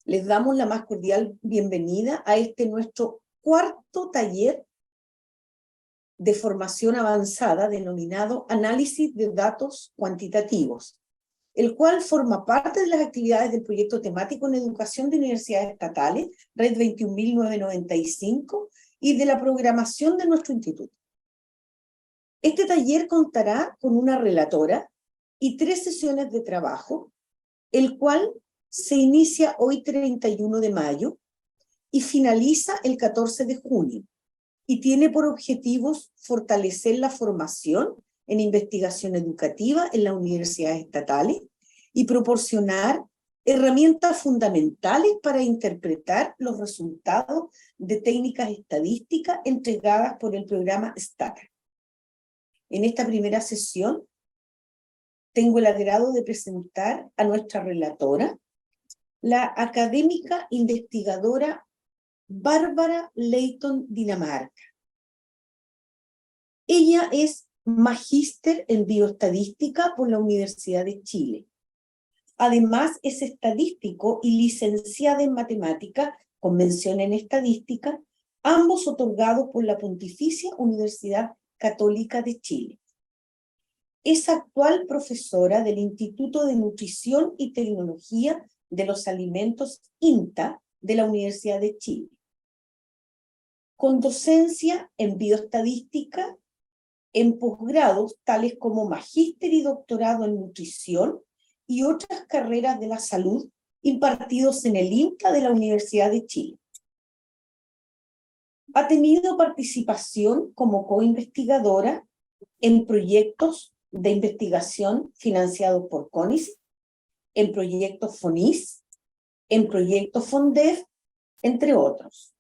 Les damos la más cordial bienvenida a este nuestro cuarto taller de formación avanzada denominado Análisis de Datos Cuantitativos, el cual forma parte de las actividades del proyecto temático en educación de universidades estatales, Red 21.995, y de la programación de nuestro instituto. Este taller contará con una relatora y 3 sesiones de trabajo, el cual se inicia hoy 31 de mayo y finaliza el 14 de junio, y tiene por objetivos fortalecer la formación en investigación educativa en las universidades estatales y proporcionar herramientas fundamentales para interpretar los resultados de técnicas estadísticas entregadas por el programa STACA. En esta primera sesión tengo el agrado de presentar a nuestra relatora, la académica investigadora Bárbara Leighton Dinamarca. Ella es magíster en bioestadística por la Universidad de Chile. Además, es estadístico y licenciada en matemática, con mención en estadística, ambos otorgados por la Pontificia Universidad Católica de Chile. Es actual profesora del Instituto de Nutrición y Tecnología de los Alimentos INTA de la Universidad de Chile, con docencia en bioestadística en posgrados tales como magíster y doctorado en nutrición y otras carreras de la salud impartidos en el INTA de la Universidad de Chile. Ha tenido participación como coinvestigadora en proyectos de investigación financiados por CONICET, en proyectos FONIS, en proyectos FONDEF, entre otros,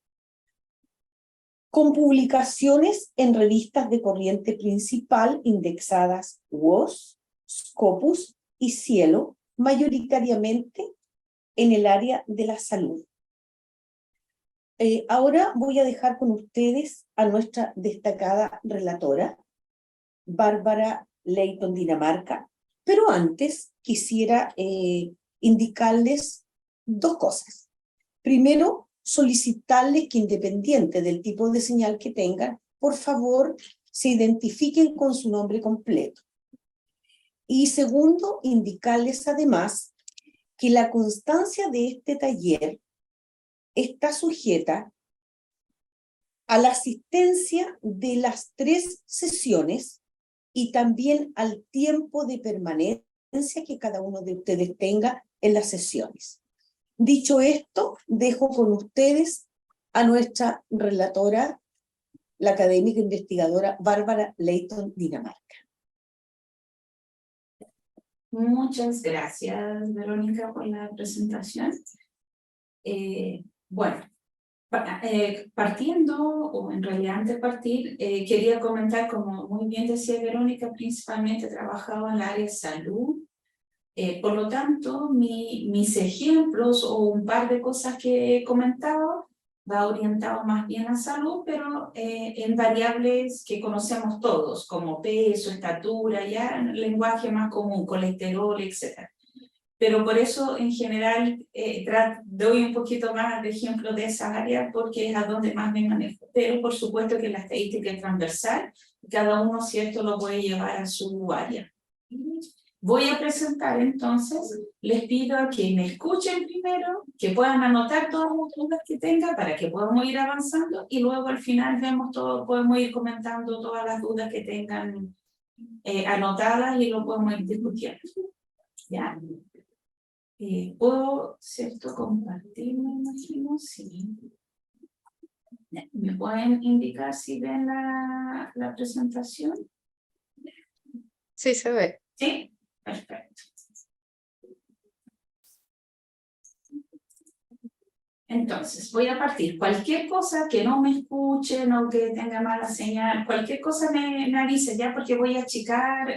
con publicaciones en revistas de corriente principal indexadas WOS, Scopus y Cielo, mayoritariamente en el área de la salud. Ahora voy a dejar con ustedes a nuestra destacada relatora, Bárbara Leighton Dinamarca, pero antes quisiera indicarles 2 cosas. Primero, solicitarles que, independiente del tipo de señal que tengan, por favor, se identifiquen con su nombre completo. Y segundo, indicarles además que la constancia de este taller está sujeta a la asistencia de las 3 sesiones y también al tiempo de permanencia que cada uno de ustedes tenga en las sesiones. Dicho esto, dejo con ustedes a nuestra relatora, la académica investigadora Bárbara Leighton Dinamarca. Muchas gracias, Verónica, por la presentación. Bueno, partiendo, o en realidad antes de partir, quería comentar, como muy bien decía Verónica, principalmente he trabajado en el área de salud. Por lo tanto, mis ejemplos o un par de cosas que he comentado va orientado más bien a salud, pero en variables que conocemos todos, como peso, estatura, ya en lenguaje más común, colesterol, etc. Pero por eso, en general, doy un poquito más de ejemplos de esas áreas porque es a donde más me manejo. Pero por supuesto que la estadística es transversal, cada uno, cierto, lo puede llevar a su área. Voy a presentar entonces, les pido a que me escuchen primero, que puedan anotar todas las dudas que tengan para que podamos ir avanzando y luego al final vemos todo, podemos ir comentando todas las dudas que tengan anotadas y lo podemos ir discutiendo. ¿Ya? ¿Puedo, cierto, compartir, me imagino? Sí. ¿Me pueden indicar si ven la presentación? Sí, se ve. Sí, perfecto. Entonces, voy a partir. Cualquier cosa que no me escuchen o que tenga mala señal, cualquier cosa me avise ya, porque voy a achicar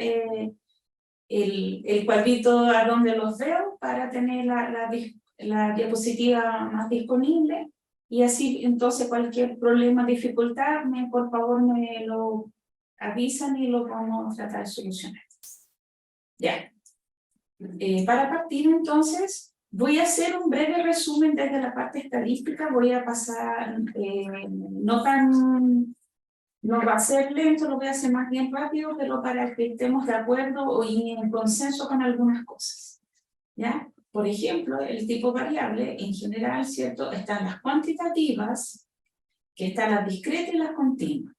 el cuadrito a donde los veo para tener la diapositiva más disponible. Y así, entonces, cualquier problema, dificultad, por favor me lo avisan y lo vamos a tratar de solucionar. Ya. Para partir, entonces, Voy a hacer un breve resumen desde la parte estadística, voy a pasar, no va a ser lento, lo voy a hacer más bien rápido, pero para que estemos de acuerdo y en consenso con algunas cosas, ¿ya? Por ejemplo, el tipo variable, en general, ¿cierto? Están las cuantitativas, que están las discretas y las continuas.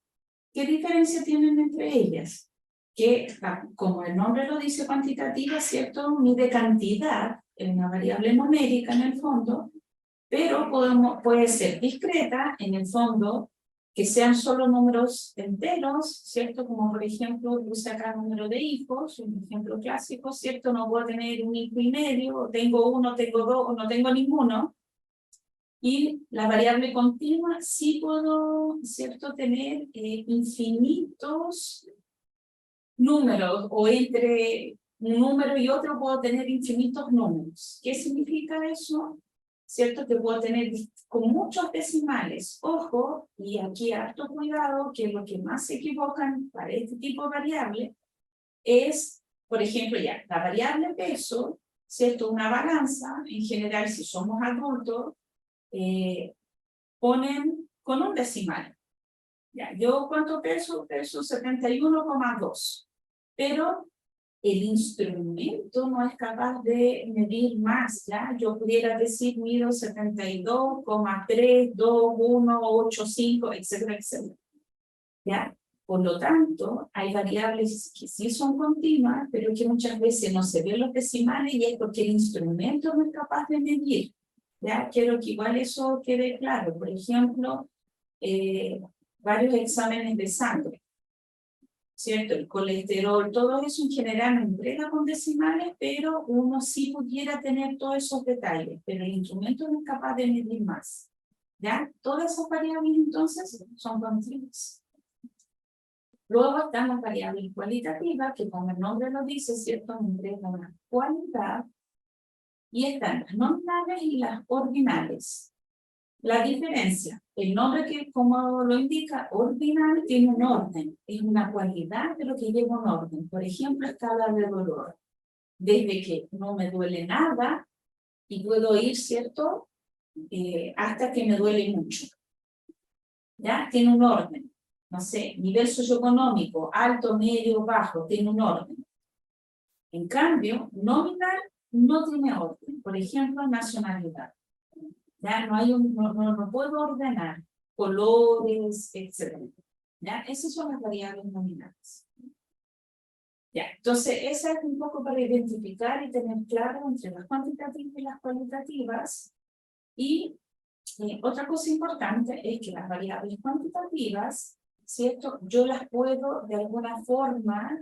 ¿Qué diferencia tienen entre ellas? Que, como el nombre lo dice, cuantitativa, ¿cierto? Mide cantidad, es una variable numérica en el fondo, pero puede ser discreta en el fondo, que sean solo números enteros, ¿cierto? Como por ejemplo, puse acá número de hijos, un ejemplo clásico, ¿cierto? No puedo tener un hijo y medio, o tengo uno, tengo dos, o no tengo ninguno. Y la variable continua sí puedo, ¿cierto?, tener infinitos números, o entre un número y otro puedo tener infinitos números. ¿Qué significa eso? ¿Cierto? Que puedo tener con muchos decimales. Ojo, y aquí harto cuidado, que lo que más se equivocan para este tipo de variable es, por ejemplo, ya, la variable peso, ¿cierto? Una balanza, en general, si somos adultos, ponen con un decimal. Ya, yo cuánto peso, peso 71,2. Pero el instrumento no es capaz de medir más, ¿ya? Yo pudiera decir, mido 72,32185, etcétera, etcétera, ¿ya? Por lo tanto, hay variables que sí son continuas, pero que muchas veces no se ven los decimales y es porque el instrumento no es capaz de medir, ¿ya? Quiero que igual eso quede claro. Por ejemplo, varios exámenes de sangre, ¿cierto? El colesterol, todo eso en general no entrega con decimales, pero uno sí pudiera tener todos esos detalles, pero el instrumento no es capaz de medir más, ¿ya? Todas esas variables entonces son continuas. Luego están las variables cualitativas, que como el nombre lo dice, ¿cierto?, entregan una cualidad, y están las nominales y las ordinales. La diferencia, el nombre que como lo indica, ordinal, tiene un orden, es una cualidad de lo que lleva un orden. Por ejemplo, escala de dolor, desde que no me duele nada y puedo ir, ¿cierto?, hasta que me duele mucho. ¿Ya? Tiene un orden. No sé, nivel socioeconómico, alto, medio, bajo, tiene un orden. En cambio, nominal no tiene orden. Por ejemplo, nacionalidad. ¿Ya? No puedo ordenar colores, etc. ¿Ya? Esas son las variables nominales. ¿Ya? Entonces, esa es un poco para identificar y tener claro entre las cuantitativas y las cualitativas. Y otra cosa importante es que las variables cuantitativas, ¿cierto?, yo las puedo de alguna forma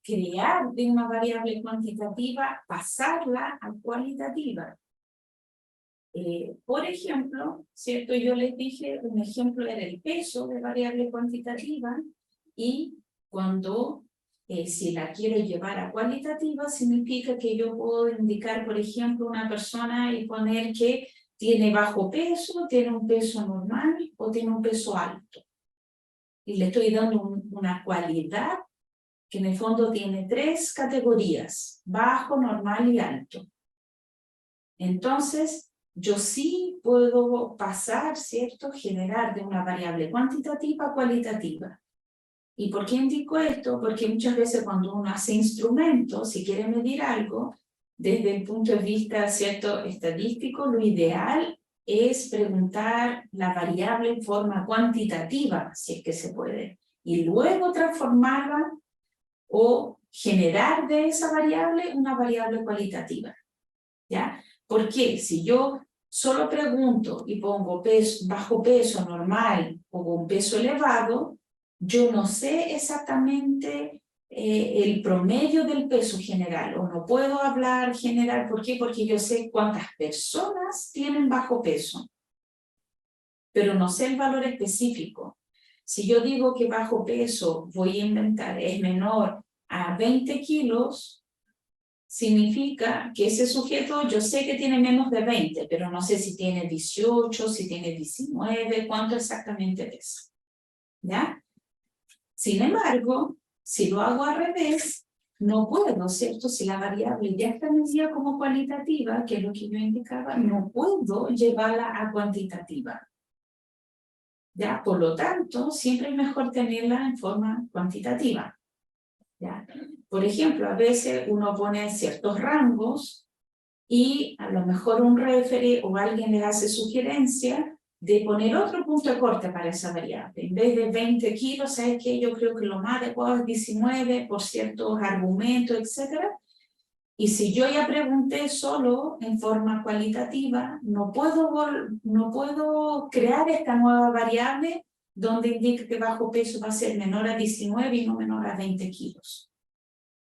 crear de una variable cuantitativa, pasarla a cualitativa. Por ejemplo, ¿cierto?, yo les dije, un ejemplo era el peso de variable cuantitativa, y cuando, si la quiero llevar a cualitativa, significa que yo puedo indicar, por ejemplo, una persona y poner que tiene bajo peso, tiene un peso normal o tiene un peso alto. Y le estoy dando una cualidad que en el fondo tiene 3 categorías: bajo, normal y alto. Entonces, yo sí puedo pasar, ¿cierto?, generar de una variable cuantitativa a cualitativa. ¿Y por qué indico esto? Porque muchas veces cuando uno hace instrumentos, si quiere medir algo, desde el punto de vista, ¿cierto?, estadístico, lo ideal es preguntar la variable en forma cuantitativa, si es que se puede, y luego transformarla o generar de esa variable una variable cualitativa, ¿ya? Porque si yo solo pregunto y pongo peso, bajo peso, normal o con peso elevado, yo no sé exactamente el promedio del peso general, o no puedo hablar general. ¿Por qué? Porque yo sé cuántas personas tienen bajo peso, pero no sé el valor específico. Si yo digo que bajo peso, voy a inventar, es menor a 20 kilos, significa que ese sujeto yo sé que tiene menos de 20, pero no sé si tiene 18, si tiene 19, cuánto exactamente pesa, ¿ya? Sin embargo, si lo hago al revés, no puedo, ¿cierto? Si la variable ya está medida como cualitativa, que es lo que yo indicaba, no puedo llevarla a cuantitativa. ¿Ya? Por lo tanto, siempre es mejor tenerla en forma cuantitativa. ¿Ya? Por ejemplo, a veces uno pone ciertos rangos y a lo mejor un referee o alguien le hace sugerencia de poner otro punto de corte para esa variable. En vez de 20 kilos, ¿sabes qué? Yo creo que lo más adecuado es 19 por ciertos argumentos, etc. Y si yo ya pregunté solo en forma cualitativa, no puedo crear esta nueva variable donde indique que bajo peso va a ser menor a 19 y no menor a 20 kilos.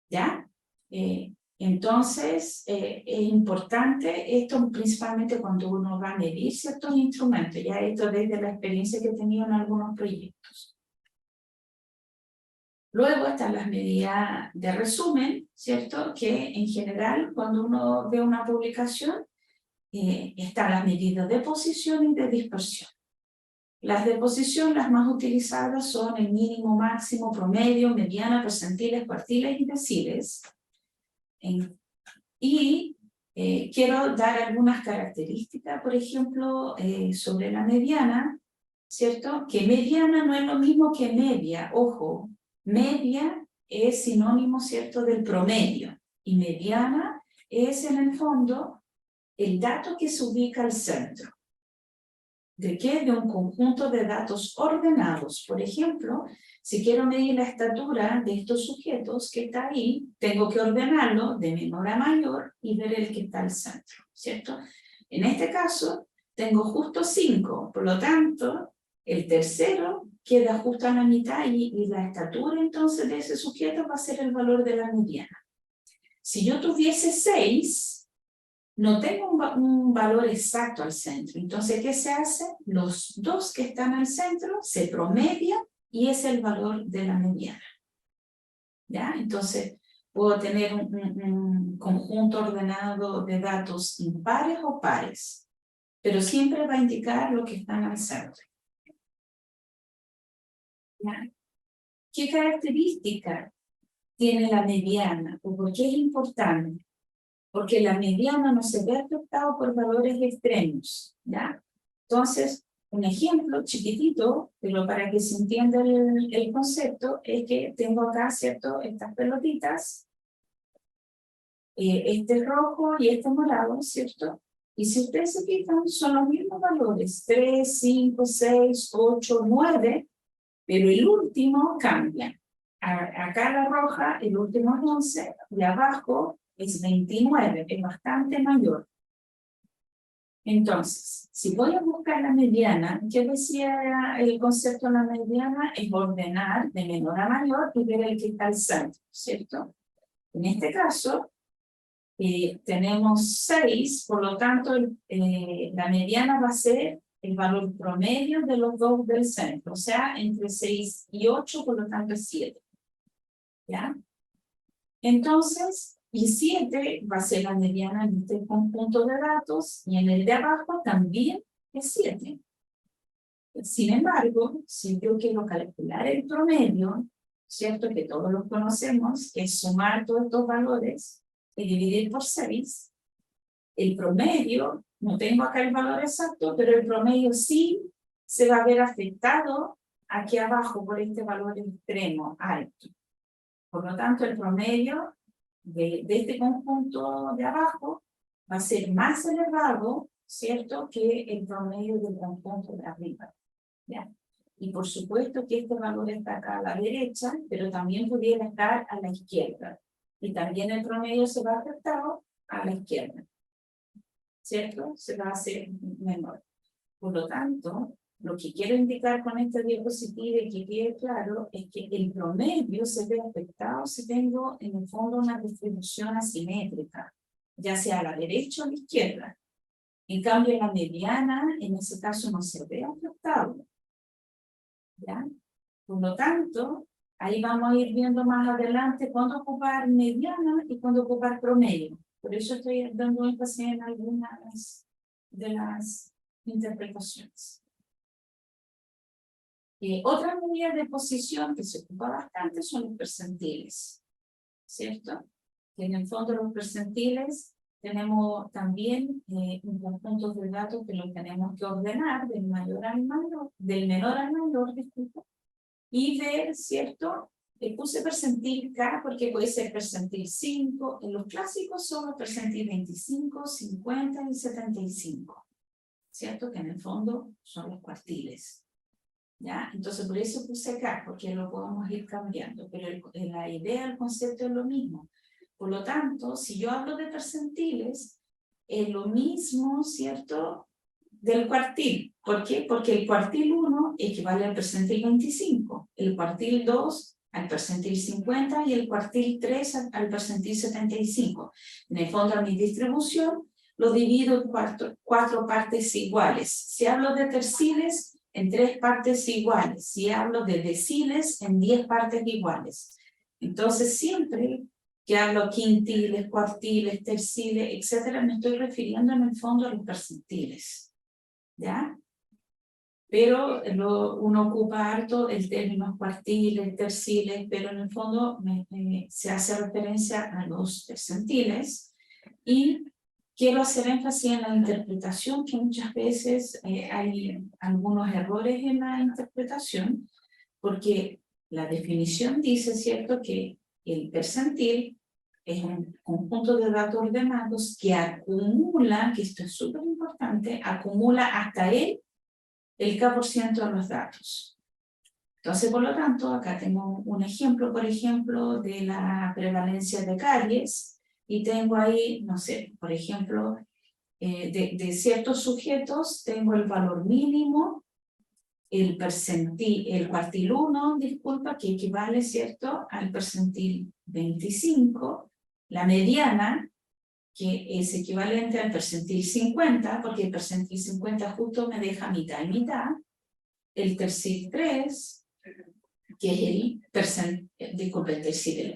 ¿Ya? Entonces, es importante esto principalmente cuando uno va a medir ciertos instrumentos, ya esto desde la experiencia que he tenido en algunos proyectos. Luego están las medidas de resumen, ¿cierto? Que en general cuando uno ve una publicación, están las medidas de posición y de dispersión. Las de posición, las más utilizadas son el mínimo, máximo, promedio, mediana, percentiles, cuartiles y deciles. Quiero dar algunas características, por ejemplo, sobre la mediana, ¿cierto? Que mediana no es lo mismo que media, ojo, media es sinónimo, ¿cierto?, del promedio, y mediana es en el fondo el dato que se ubica al centro. ¿De qué? De un conjunto de datos ordenados. Por ejemplo, si quiero medir la estatura de estos sujetos que está ahí, tengo que ordenarlo de menor a mayor y ver el que está al centro, ¿cierto? En este caso, tengo justo 5, por lo tanto, el tercero queda justo a la mitad y la estatura entonces de ese sujeto va a ser el valor de la mediana. Si yo tuviese 6, no tengo un valor exacto al centro. Entonces, ¿qué se hace? Los dos que están al centro se promedian y es el valor de la mediana. ¿Ya? Entonces, puedo tener un conjunto ordenado de datos impares o pares, pero siempre va a indicar lo que están al centro. ¿Ya? ¿Qué característica tiene la mediana? ¿O por qué es importante? Porque la mediana no se ve afectado por valores extremos, ¿ya? Entonces, un ejemplo chiquitito, pero para que se entienda el concepto, es que tengo acá, ¿cierto?, estas pelotitas, este rojo y este morado, ¿cierto? Y si ustedes se fijan, son los mismos valores, 3, 5, 6, 8, 9, pero el último cambia. Acá la roja, el último es 11, de abajo es 29, es bastante mayor. Entonces, si voy a buscar la mediana, ¿qué decía el concepto de la mediana? Es ordenar de menor a mayor y ver el que está al centro, ¿cierto? En este caso, tenemos 6, por lo tanto, la mediana va a ser el valor promedio de los dos del centro, o sea, entre 6 y 8, por lo tanto es 7. ¿Ya? Entonces, y 7 va a ser la mediana en este conjunto de datos, y en el de abajo también es 7. Sin embargo, si yo quiero calcular el promedio, ¿cierto? Que todos lo conocemos, que es sumar todos estos valores y dividir por 6, el promedio, no tengo acá el valor exacto, pero el promedio sí se va a ver afectado aquí abajo por este valor extremo alto. Por lo tanto, el promedio de este conjunto de abajo va a ser más elevado, ¿cierto?, que el promedio del conjunto de arriba. ¿Ya? Y por supuesto que este valor está acá a la derecha, pero también pudiera estar a la izquierda. Y también el promedio se va afectado a la izquierda, ¿cierto? Se va a hacer menor. Por lo tanto, lo que quiero indicar con esta diapositiva y que quede claro es que el promedio se ve afectado si tengo en el fondo una distribución asimétrica, ya sea a la derecha o a la izquierda. En cambio, la mediana, en ese caso, no se ve afectado. ¿Ya? Por lo tanto, ahí vamos a ir viendo más adelante cuándo ocupar mediana y cuándo ocupar promedio. Por eso estoy dando énfasis en algunas de las interpretaciones. Otra medida de posición que se ocupa bastante son los percentiles. ¿cierto? Que en el fondo los percentiles tenemos también un conjunto de datos que los tenemos que ordenar del menor al mayor, disculpa, y ver, ¿cierto? Puse percentil K porque puede ser percentil 5, en los clásicos son los percentil 25, 50 y 75, ¿cierto? Que en el fondo son los cuartiles. ¿Ya? Entonces por eso puse K, porque lo podemos ir cambiando, pero la idea, el concepto es lo mismo. Por lo tanto, si yo hablo de percentiles, es lo mismo, ¿cierto?, del cuartil. ¿Por qué? Porque el cuartil 1 equivale al percentil 25, el cuartil 2 al percentil 50 y el cuartil 3 al percentil 75. En el fondo, a mi distribución lo divido en cuatro partes iguales. Si hablo de terciles, en 3 partes iguales. Si hablo de deciles, en 10 partes iguales. Entonces, siempre que hablo quintiles, cuartiles, terciles, etcétera, me estoy refiriendo en el fondo a los percentiles. ¿Ya? Pero uno ocupa harto el término cuartiles, terciles, pero en el fondo se hace referencia a los percentiles. Y quiero hacer énfasis en la interpretación, que muchas veces hay algunos errores en la interpretación, porque la definición dice, ¿cierto?, que el percentil es un conjunto de datos ordenados que acumula, que esto es súper importante, acumula hasta el K% de los datos. Entonces, por lo tanto, acá tengo un ejemplo, por ejemplo, de la prevalencia de caries, y tengo ahí, no sé, por ejemplo, de ciertos sujetos, tengo el valor mínimo, el cuartil 1, disculpa, que equivale, ¿cierto?, al percentil 25, la mediana, que es equivalente al percentil 50, porque el percentil 50 justo me deja mitad y mitad, el tercil 3, que es el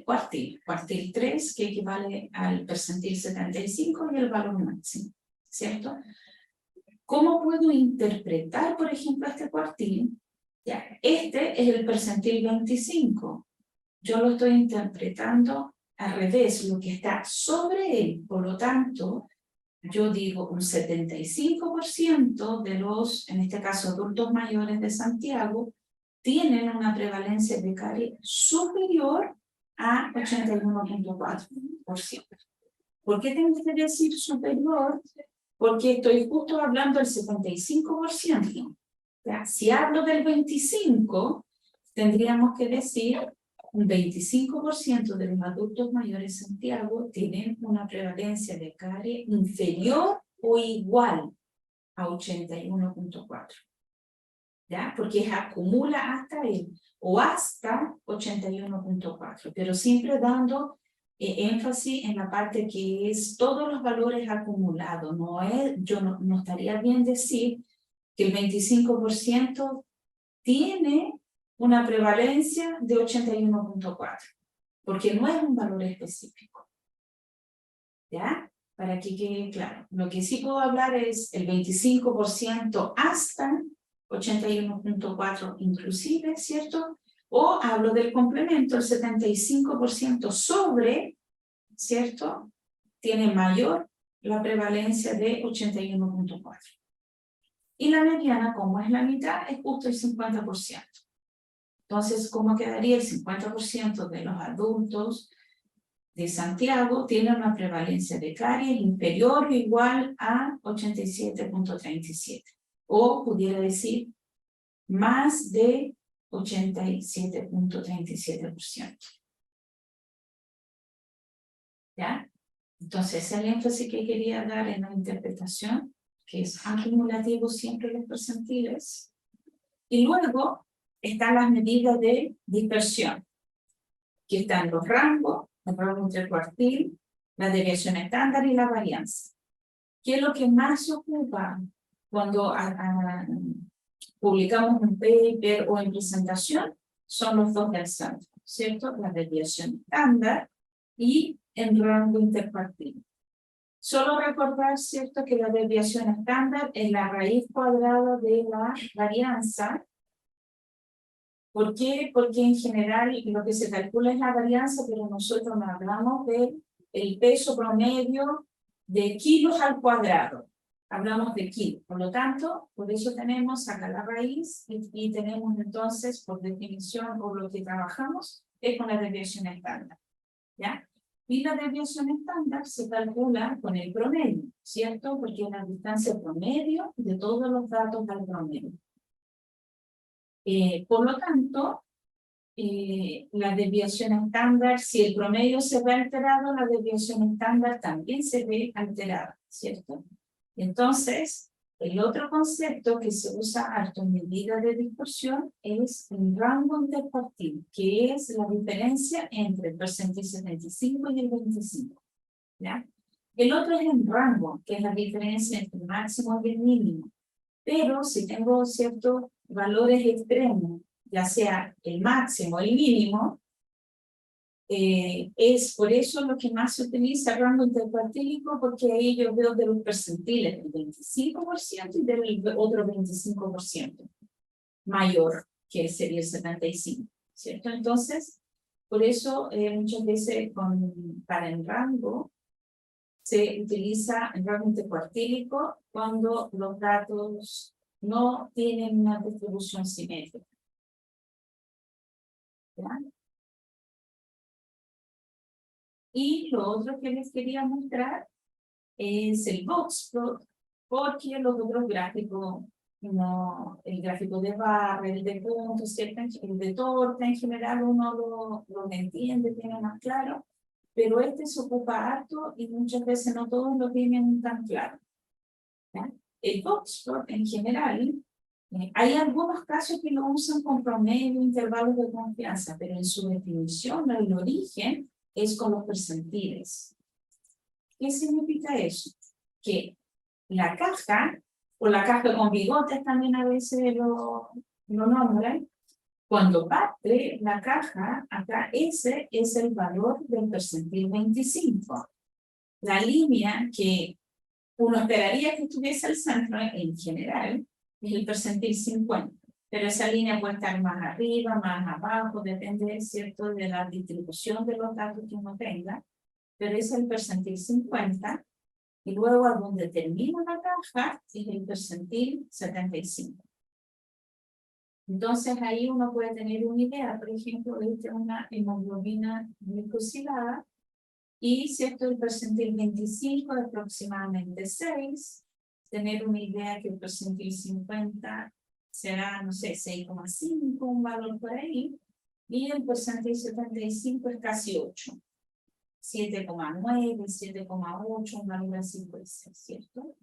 cuartil 3, que equivale al percentil 75 y el valor máximo, ¿cierto? ¿Cómo puedo interpretar, por ejemplo, este cuartil? Ya, este es el percentil 25. Yo lo estoy interpretando al revés, lo que está sobre él. Por lo tanto, yo digo un 75% de los, en este caso, adultos mayores de Santiago, tienen una prevalencia de caries superior a 81.4%. ¿Por qué tengo que decir superior? Porque estoy justo hablando del 75%. ¿Ya? Si hablo del 25%, tendríamos que decir un 25% de los adultos mayores de Santiago tienen una prevalencia de caries inferior o igual a 81.4. ¿Ya? Porque acumula hasta él, o hasta 81.4, pero siempre dando énfasis en la parte que es todos los valores acumulados. No estaría bien decir que el 25% tiene una prevalencia de 81.4, porque no es un valor específico. ¿Ya? Para que quede claro. Lo que sí puedo hablar es el 25% hasta 81.4 inclusive, ¿cierto? O hablo del complemento, el 75% sobre, ¿cierto?, tiene mayor la prevalencia de 81.4. Y la mediana, como es la mitad, es justo el 50%. Entonces, ¿cómo quedaría? El 50% de los adultos de Santiago tiene una prevalencia de caries inferior o igual a 87.37. O pudiera decir más de 87.37%. ¿Ya? Entonces, ese es el énfasis que quería dar en la interpretación, que es acumulativo siempre los percentiles. Y luego están las medidas de dispersión, que están los rangos, el rango intercuartil, la desviación estándar y la varianza. ¿Qué es lo que más se ocupa cuando publicamos un paper o en presentación? Son los dos del centro, ¿cierto? La desviación estándar y el rango intercuartil. Solo recordar, ¿cierto?, que la desviación estándar es la raíz cuadrada de la varianza ¿Por qué? Porque en general lo que se calcula es la varianza, pero nosotros no hablamos del peso promedio de kilos al cuadrado. Hablamos de kilos. Por lo tanto, por eso tenemos acá la raíz y tenemos entonces, por definición, por lo que trabajamos, es con la desviación estándar. ¿Ya? Y la desviación estándar se calcula con el promedio, ¿cierto? Porque es la distancia promedio de todos los datos al promedio. Por lo tanto, la desviación estándar, si el promedio se ve alterado, la desviación estándar también se ve alterada, ¿cierto? Entonces, el otro concepto que se usa harto en medida de dispersión es el rango interpartil, que es la diferencia entre el percentil 75 y el 25, ¿ya? El otro es el rango, que es la diferencia entre el máximo y el mínimo. Pero si tengo ciertos valores extremos, ya sea el máximo o el mínimo, es por eso lo que más se utiliza el rango intercuartílico, porque ahí yo veo de los percentiles del 25% y del otro 25% mayor, que sería el 75%, ¿cierto? Entonces, por eso muchas veces para el rango se utiliza el rango intercuartílico cuando los datos no tienen una distribución simétrica. ¿Ya? Y lo otro que les quería mostrar es el box plot, porque los otros gráficos, no, el gráfico de barra, el de puntos, el de torta en general uno lo entiende, tiene más claro, pero este se ocupa harto y muchas veces no todos lo tienen tan claro. ¿Ya? El box plot en general, hay algunos casos que lo usan con promedio, intervalos de confianza, pero en su definición, el origen es con los percentiles. ¿Qué significa eso? Que la caja, o la caja con bigotes también a veces lo nombran, cuando parte la caja, acá ese es el valor del percentil 25. La línea que uno esperaría que estuviese al centro en general es el percentil 50. Pero esa línea puede estar más arriba, más abajo, depende, ¿cierto?, de la distribución de los datos que uno tenga. Pero es el percentil 50. Y luego a donde termina la caja es el percentil 75. Entonces ahí uno puede tener una idea, por ejemplo, esta es una hemoglobina glicosilada, y cierto, el percentil 25 es aproximadamente 6, tener una idea que el percentil 50 será, no sé, 6,5, un valor por ahí, y el percentil 75 es casi 8. 7,9, 7,8, un valor así puede ser, ¿cierto?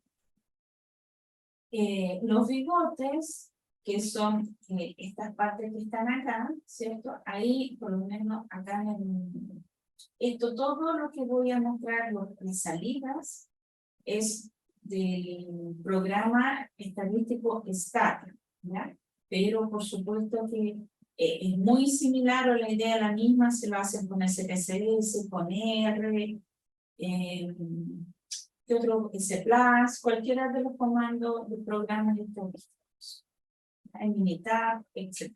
Los bigotes, que son estas partes que están acá, ¿cierto? Ahí, por lo menos acá esto, todo lo que voy a mostrar, las salidas, es del programa estadístico STAT, ¿ya? Pero por supuesto que es muy similar, o la idea es la misma, se lo hacen con SPSS, con R, ¿qué otro? S+, cualquiera de los comandos de programas estadísticos, en Minitab, etc.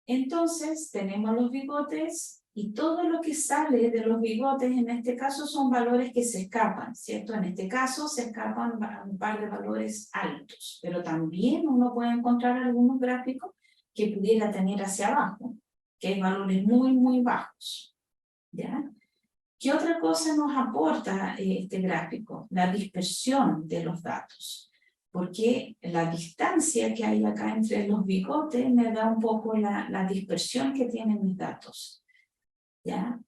Entonces, tenemos los bigotes y todo lo que sale de los bigotes, en este caso, son valores que se escapan, ¿cierto? En este caso, se escapan un par de valores altos, pero también uno puede encontrar algunos gráficos que pudiera tener hacia abajo, que hay valores muy, muy bajos, ¿ya? ¿Qué otra cosa nos aporta este gráfico? La dispersión de los datos. Porque la distancia que hay acá entre los bigotes me da un poco la dispersión que tienen mis datos. ¿Ya?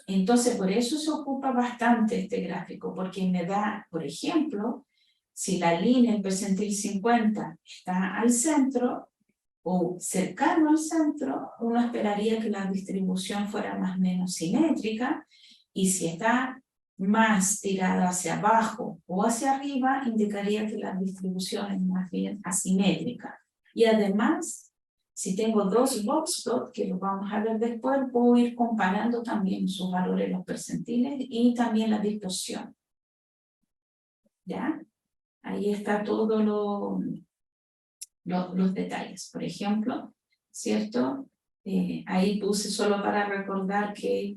Entonces, por eso se ocupa bastante este gráfico, porque me da, por ejemplo, si la línea, el percentil 50, está al centro o cercano al centro, uno esperaría que la distribución fuera más o menos simétrica, y si está más tirada hacia abajo o hacia arriba, indicaría que la distribución es más bien asimétrica. Y además, si tengo dos box plots, que lo vamos a ver después, puedo ir comparando también sus valores, los percentiles, y también la distorsión. ¿Ya? Ahí está todo los detalles. Por ejemplo, ¿cierto? Ahí puse solo para recordar que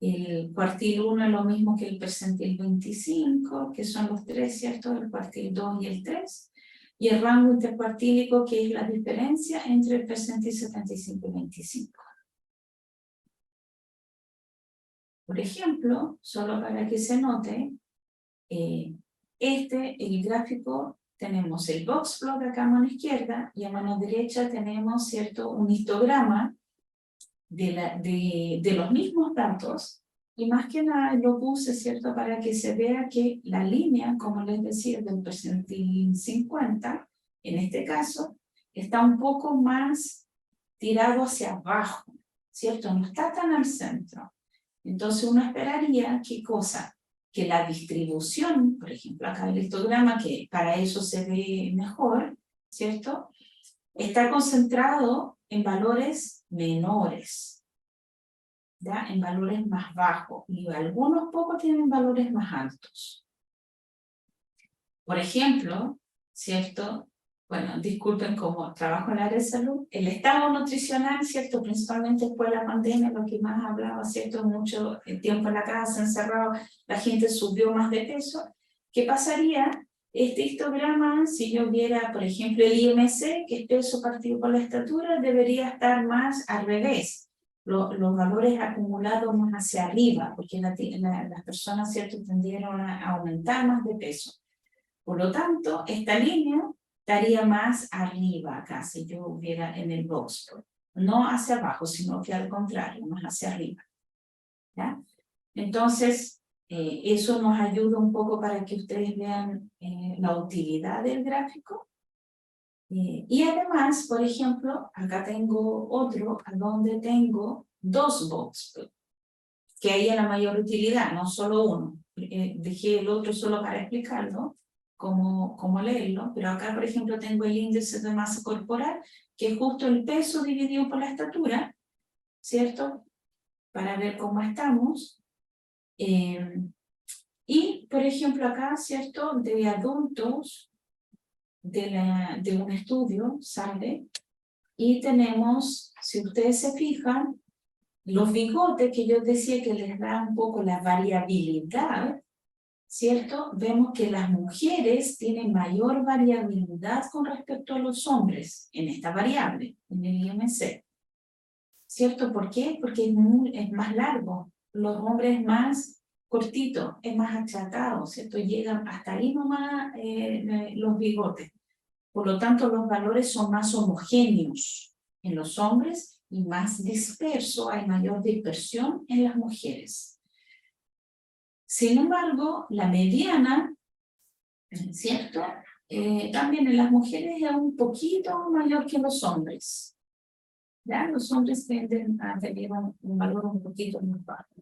el cuartil 1 es lo mismo que el percentil 25, que son los 3, ¿cierto? El cuartil 2 y el 3. Y el rango intercuartílico, que es la diferencia entre el percentil 75 y 25. Por ejemplo, solo para que se note, el gráfico, tenemos el box plot acá a mano izquierda y a mano derecha tenemos, ¿cierto?, un histograma de los mismos datos, y más que nada lo puse, ¿cierto?, para que se vea que la línea, como les decía, del percentil 50, en este caso, está un poco más tirado hacia abajo, ¿cierto? No está tan al centro. Entonces uno esperaría, ¿qué cosa? Que la distribución, por ejemplo, acá el histograma, que para eso se ve mejor, ¿cierto?, está concentrado en valores menores, ¿ya? En valores más bajos, y algunos pocos tienen valores más altos. Por ejemplo, ¿cierto? Bueno, disculpen, como trabajo en el área de salud, el estado nutricional, ¿cierto? Principalmente después de la pandemia, lo que más hablaba, ¿cierto? Mucho tiempo en la casa, encerrado, la gente subió más de peso. ¿Qué pasaría? Este histograma, si yo viera, por ejemplo, el IMC, que es peso partido por la estatura, debería estar más al revés. Los valores acumulados más hacia arriba, porque las personas, ¿cierto?, tendieron a aumentar más de peso. Por lo tanto, esta línea estaría más arriba acá, si yo hubiera en el box plot. No hacia abajo, sino que al contrario, más hacia arriba, ¿ya? Entonces, eso nos ayuda un poco para que ustedes vean la utilidad del gráfico. Y además, por ejemplo, acá tengo otro, donde tengo dos box plots, que hay en la mayor utilidad, no solo uno. Dejé el otro solo para explicarlo, cómo leerlo, pero acá, por ejemplo, tengo el índice de masa corporal, que es justo el peso dividido por la estatura, ¿cierto? Para ver cómo estamos. Y, por ejemplo, acá, ¿cierto?, de adultos, de un estudio, sale, y tenemos, si ustedes se fijan, los bigotes que yo decía que les da un poco la variabilidad, ¿cierto? Vemos que las mujeres tienen mayor variabilidad con respecto a los hombres en esta variable, en el IMC. ¿Cierto? ¿Por qué? Porque es más largo. Los hombres más cortitos, es más achatado, ¿cierto? Llegan hasta ahí nomás los bigotes. Por lo tanto, los valores son más homogéneos en los hombres y más dispersos, hay mayor dispersión en las mujeres. Sin embargo, la mediana, ¿cierto? También en las mujeres es un poquito mayor que los hombres. ¿Ya? Los hombres tienden a tener un valor un poquito más bajo.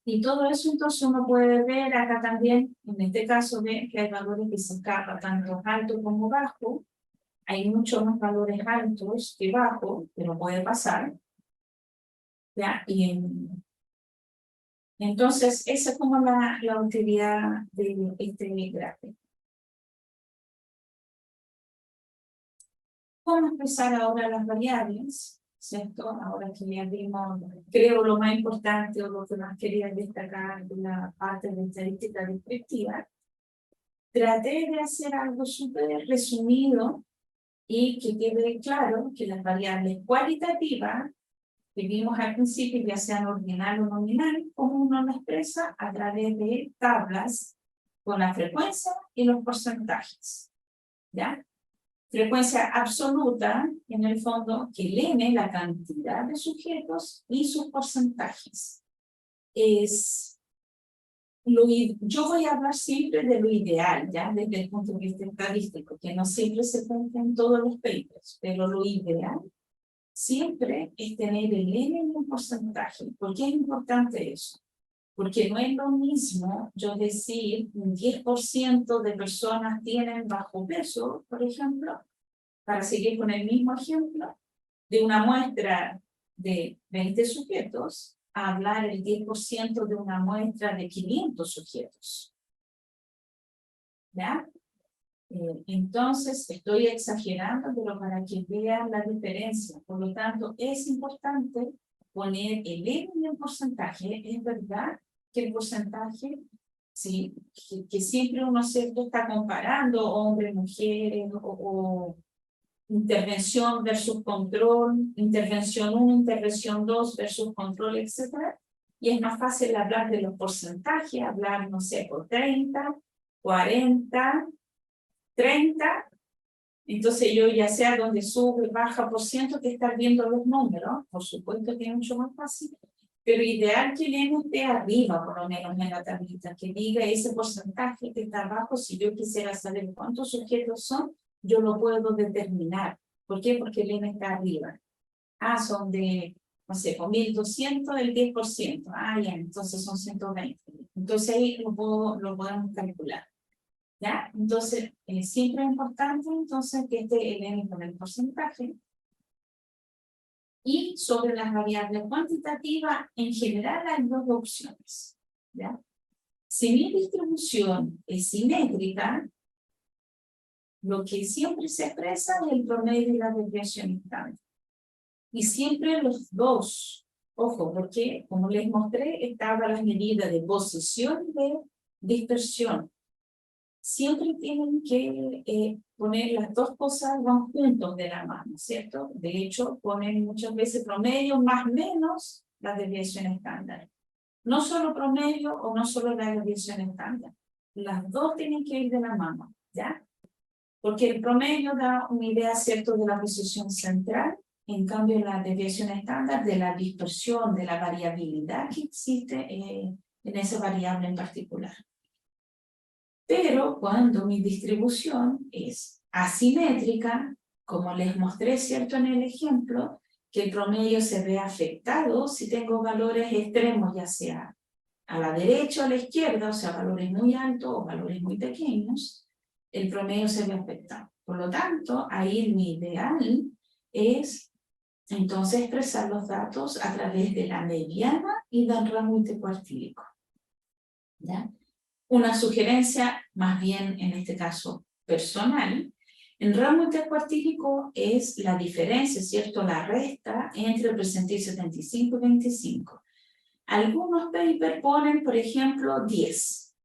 Y todo eso entonces uno puede ver acá también, en este caso, ve que hay valores que se escapan tanto alto como bajo. Hay muchos más valores altos que bajos, pero puede pasar. ¿Ya? Y entonces, esa es como la utilidad de este gráfico. Vamos a empezar ahora las variables, ¿cierto? Ahora que ya vimos, creo, lo más importante o lo que más quería destacar de la parte de estadística descriptiva. Traté de hacer algo súper resumido y que quede claro que las variables cualitativas que vimos al principio, ya sean ordinal o nominal, como uno lo expresa a través de tablas con la frecuencia y los porcentajes, ¿ya? Frecuencia absoluta, en el fondo, que lee la cantidad de sujetos y sus porcentajes. Yo voy a hablar siempre de lo ideal, ¿ya? Desde el punto de vista estadístico, que no siempre se cuenta en todos los papers, pero lo ideal siempre es tener el N en un porcentaje. ¿Por qué es importante eso? Porque no es lo mismo yo decir un 10% de personas tienen bajo peso, por ejemplo, para seguir con el mismo ejemplo, de una muestra de 20 sujetos, a hablar el 10% de una muestra de 500 sujetos. ¿Ya? Entonces, estoy exagerando, pero para que vean la diferencia. Por lo tanto, es importante poner el N en el porcentaje. Es verdad que el porcentaje, sí, que siempre uno está comparando hombres, mujeres, o intervención versus control, intervención 1, intervención 2 versus control, etc. Y es más fácil hablar de los porcentajes, hablar, no sé, por 30, 40, 30, entonces yo ya sea donde sube, baja por ciento, que estar viendo los números, por supuesto que es mucho más fácil, pero ideal que el N esté arriba, por lo menos en la tablita, que diga ese porcentaje que está abajo. Si yo quisiera saber cuántos sujetos son, yo lo puedo determinar. ¿Por qué? Porque el N está arriba. Ah, son de, no sé, con 1200 el 10%. Ah, ya, entonces son 120. Entonces ahí lo podemos calcular. ¿Ya? Entonces, siempre es importante entonces que esté el N con el porcentaje. Y sobre las variables cuantitativas, en general hay dos opciones. ¿Ya? Si mi distribución es simétrica, lo que siempre se expresa es el promedio y la desviación estándar. Y siempre los dos, ojo, porque como les mostré, estaban las medidas de posición y de dispersión. Siempre tienen que poner las dos cosas, van juntos de la mano, ¿cierto? De hecho, ponen muchas veces promedio más menos la desviación estándar. No solo promedio o no solo la desviación estándar. Las dos tienen que ir de la mano, ¿ya? Porque el promedio da una idea, ¿cierto?, de la posición central, en cambio la desviación estándar de la dispersión, de la variabilidad que existe en esa variable en particular. Pero cuando mi distribución es asimétrica, como les mostré, ¿cierto?, en el ejemplo, que el promedio se ve afectado si tengo valores extremos, ya sea a la derecha o a la izquierda, o sea, valores muy altos o valores muy pequeños, el promedio se ve afectado. Por lo tanto, ahí mi ideal es entonces expresar los datos a través de la mediana y del rango intercuartílico. ¿Ya? Una sugerencia, más bien en este caso personal, el rango intercuartílico es la diferencia, ¿cierto?, la resta entre el percentil 75 y 25. Algunos papers ponen, por ejemplo, 10,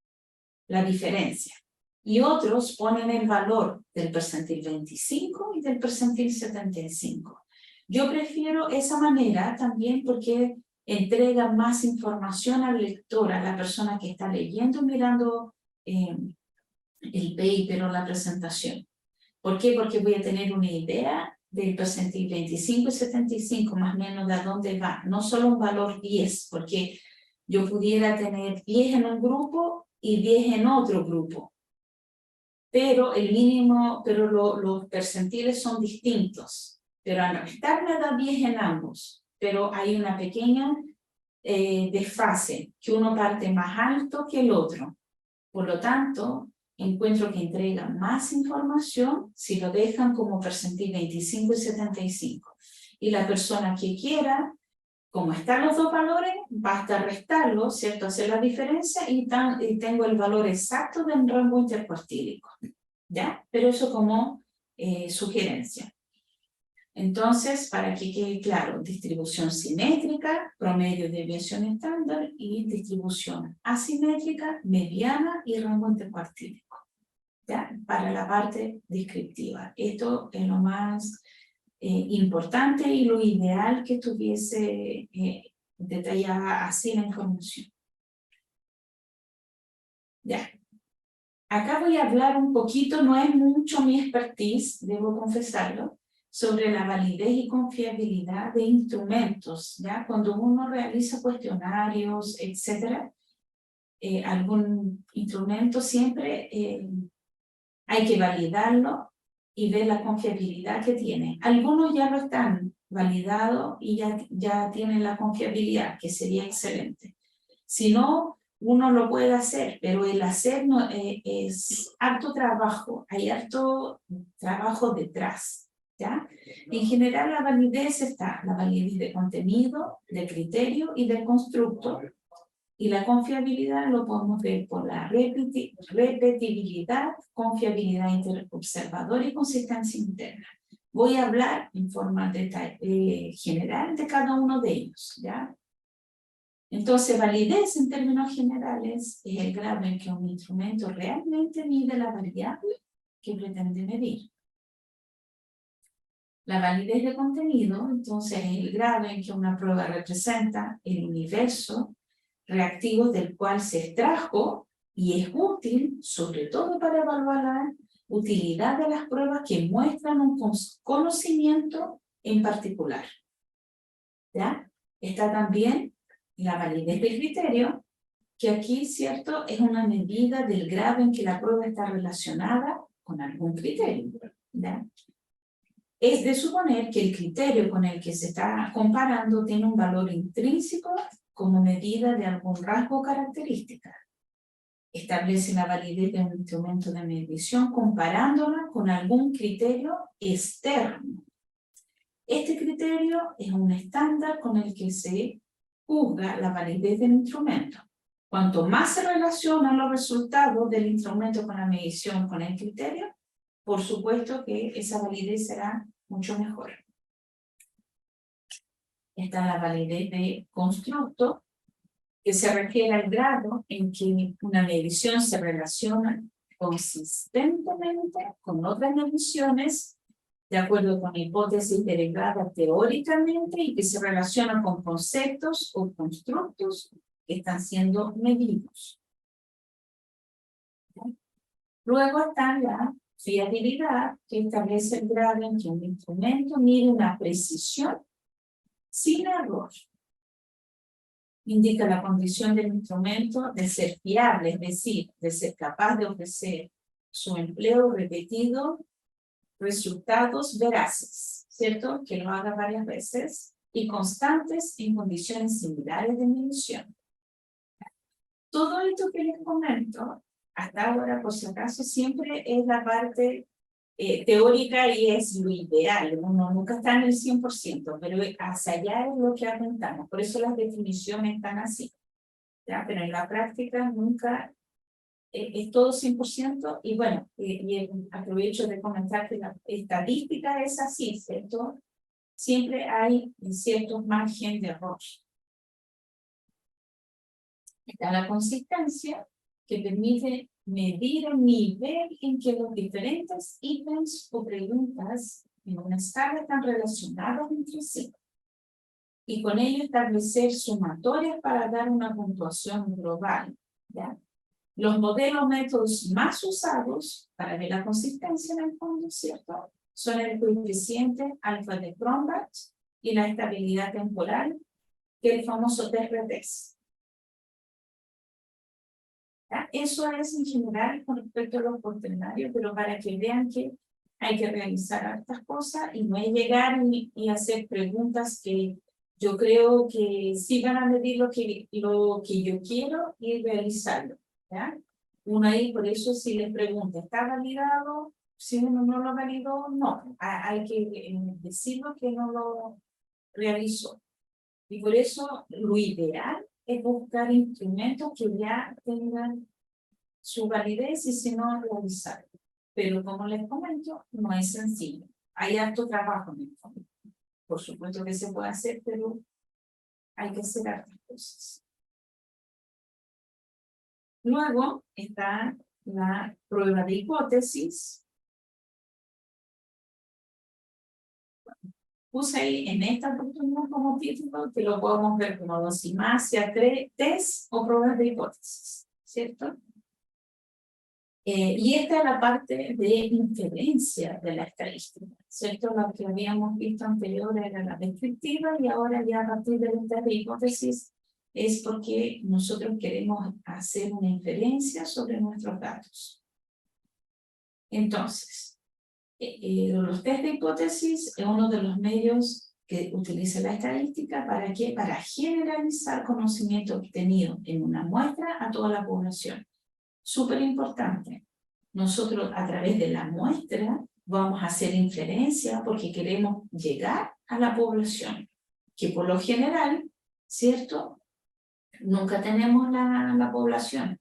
la diferencia, y otros ponen el valor del percentil 25 y del percentil 75. Yo prefiero esa manera también porque entrega más información al lector, a la persona que está leyendo, mirando el paper o la presentación. ¿Por qué? Porque voy a tener una idea del percentil 25 y 75, más o menos de a dónde va. No solo un valor 10, porque yo pudiera tener 10 en un grupo y 10 en otro grupo. Pero el mínimo, pero los percentiles son distintos. Pero al restar me da 10 en ambos. Pero hay una pequeña desfase, que uno parte más alto que el otro. Por lo tanto, encuentro que entrega más información si lo dejan como percentil 25 y 75. Y la persona que quiera, como están los dos valores, basta restarlos, ¿cierto? Hacer la diferencia y tengo el valor exacto del rango intercuartílico, ¿ya? Pero eso como sugerencia. Entonces, para que quede claro, distribución simétrica, promedio de desviación estándar, y distribución asimétrica, mediana y rango intercuartílico, ¿ya? Para la parte descriptiva. Esto es lo más importante y lo ideal que estuviese detallada así la información. Ya. Acá voy a hablar un poquito, no es mucho mi expertise, debo confesarlo, sobre la validez y confiabilidad de instrumentos, ¿ya? Cuando uno realiza cuestionarios, etc., algún instrumento siempre hay que validarlo y ver la confiabilidad que tiene. Algunos ya lo están validados y ya tienen la confiabilidad, que sería excelente. Si no, uno lo puede hacer, pero el hacer no, es harto trabajo, hay harto trabajo detrás. ¿Ya? En general la validez está, la validez de contenido, de criterio y del constructo, Y la confiabilidad lo podemos ver por la repetibilidad, confiabilidad interobservadora y consistencia interna. Voy a hablar en forma general de cada uno de ellos, ¿ya? Entonces, validez en términos generales es el grado en que un instrumento realmente mide la variable que pretende medir. La validez de contenido, entonces, es el grado en que una prueba representa el universo reactivo del cual se extrajo y es útil, sobre todo para evaluar la utilidad de las pruebas que muestran un conocimiento en particular. ¿Ya? Está también la validez del criterio, que aquí, ¿cierto?, es una medida del grado en que la prueba está relacionada con algún criterio. ¿Ya? Es de suponer que el criterio con el que se está comparando tiene un valor intrínseco como medida de algún rasgo o característica. Establece la validez de un instrumento de medición comparándola con algún criterio externo. Este criterio es un estándar con el que se juzga la validez del instrumento. Cuanto más se relacionan los resultados del instrumento con la medición, con el criterio, por supuesto que esa validez será mucho mejor. Está la validez de constructo, que se refiere al grado en que una medición se relaciona consistentemente con otras mediciones, de acuerdo con hipótesis derivadas teóricamente y que se relacionan con conceptos o constructos que están siendo medidos. Luego está la fiabilidad, que establece el grado en que un instrumento mide una precisión sin error. Indica la condición del instrumento de ser fiable, es decir, de ser capaz de ofrecer su empleo repetido resultados veraces, ¿cierto? Que lo haga varias veces y constantes en condiciones similares de medición. Todo esto que les comento, hasta ahora, por si acaso, siempre es la parte teórica y es lo ideal. Uno nunca está en el 100%, pero hacia allá es lo que apuntamos. Por eso las definiciones están así. ¿Ya? Pero en la práctica nunca es todo 100%. Y bueno, aprovecho de comentar que la estadística es así, ¿cierto? Siempre hay ciertos margen de error. Está la consistencia, que permite medir el nivel en que los diferentes ítems o preguntas en una escala están relacionados entre sí. Y con ello establecer sumatorias para dar una puntuación global. ¿Ya? Los modelos métodos más usados para ver la consistencia en el fondo, ¿cierto?, son el coeficiente alfa de Cronbach y la estabilidad temporal, que es el famoso TRT. Eso es en general con respecto a los cuestionarios, pero para que vean que hay que realizar estas cosas y no es llegar y hacer preguntas que yo creo que sí van a medir lo que yo quiero y realizarlo. ¿Ya? Uno ahí, por eso si les pregunta, ¿está validado? Si uno no lo validó, no. Hay que decirlo que no lo realizó. Y por eso lo ideal es buscar instrumentos que ya tengan su validez y si no, realizarlo. Pero como les comento, no es sencillo. Hay harto trabajo en el fondo. Por supuesto que se puede hacer, pero hay que hacer hartas cosas. Luego está la prueba de hipótesis. Puse ahí en esta oportunidad como título, que lo podemos ver como dosimasia, test o pruebas de hipótesis, ¿cierto? Y esta es la parte de inferencia de la estadística, ¿cierto? Lo que habíamos visto anterior era la descriptiva y ahora ya a partir del test de hipótesis es porque nosotros queremos hacer una inferencia sobre nuestros datos. Entonces, los test de hipótesis es uno de los medios que utiliza la estadística. ¿Para qué? Para generalizar conocimiento obtenido en una muestra a toda la población. Súper importante. Nosotros a través de la muestra vamos a hacer inferencia porque queremos llegar a la población, que por lo general, ¿cierto?, nunca tenemos la población.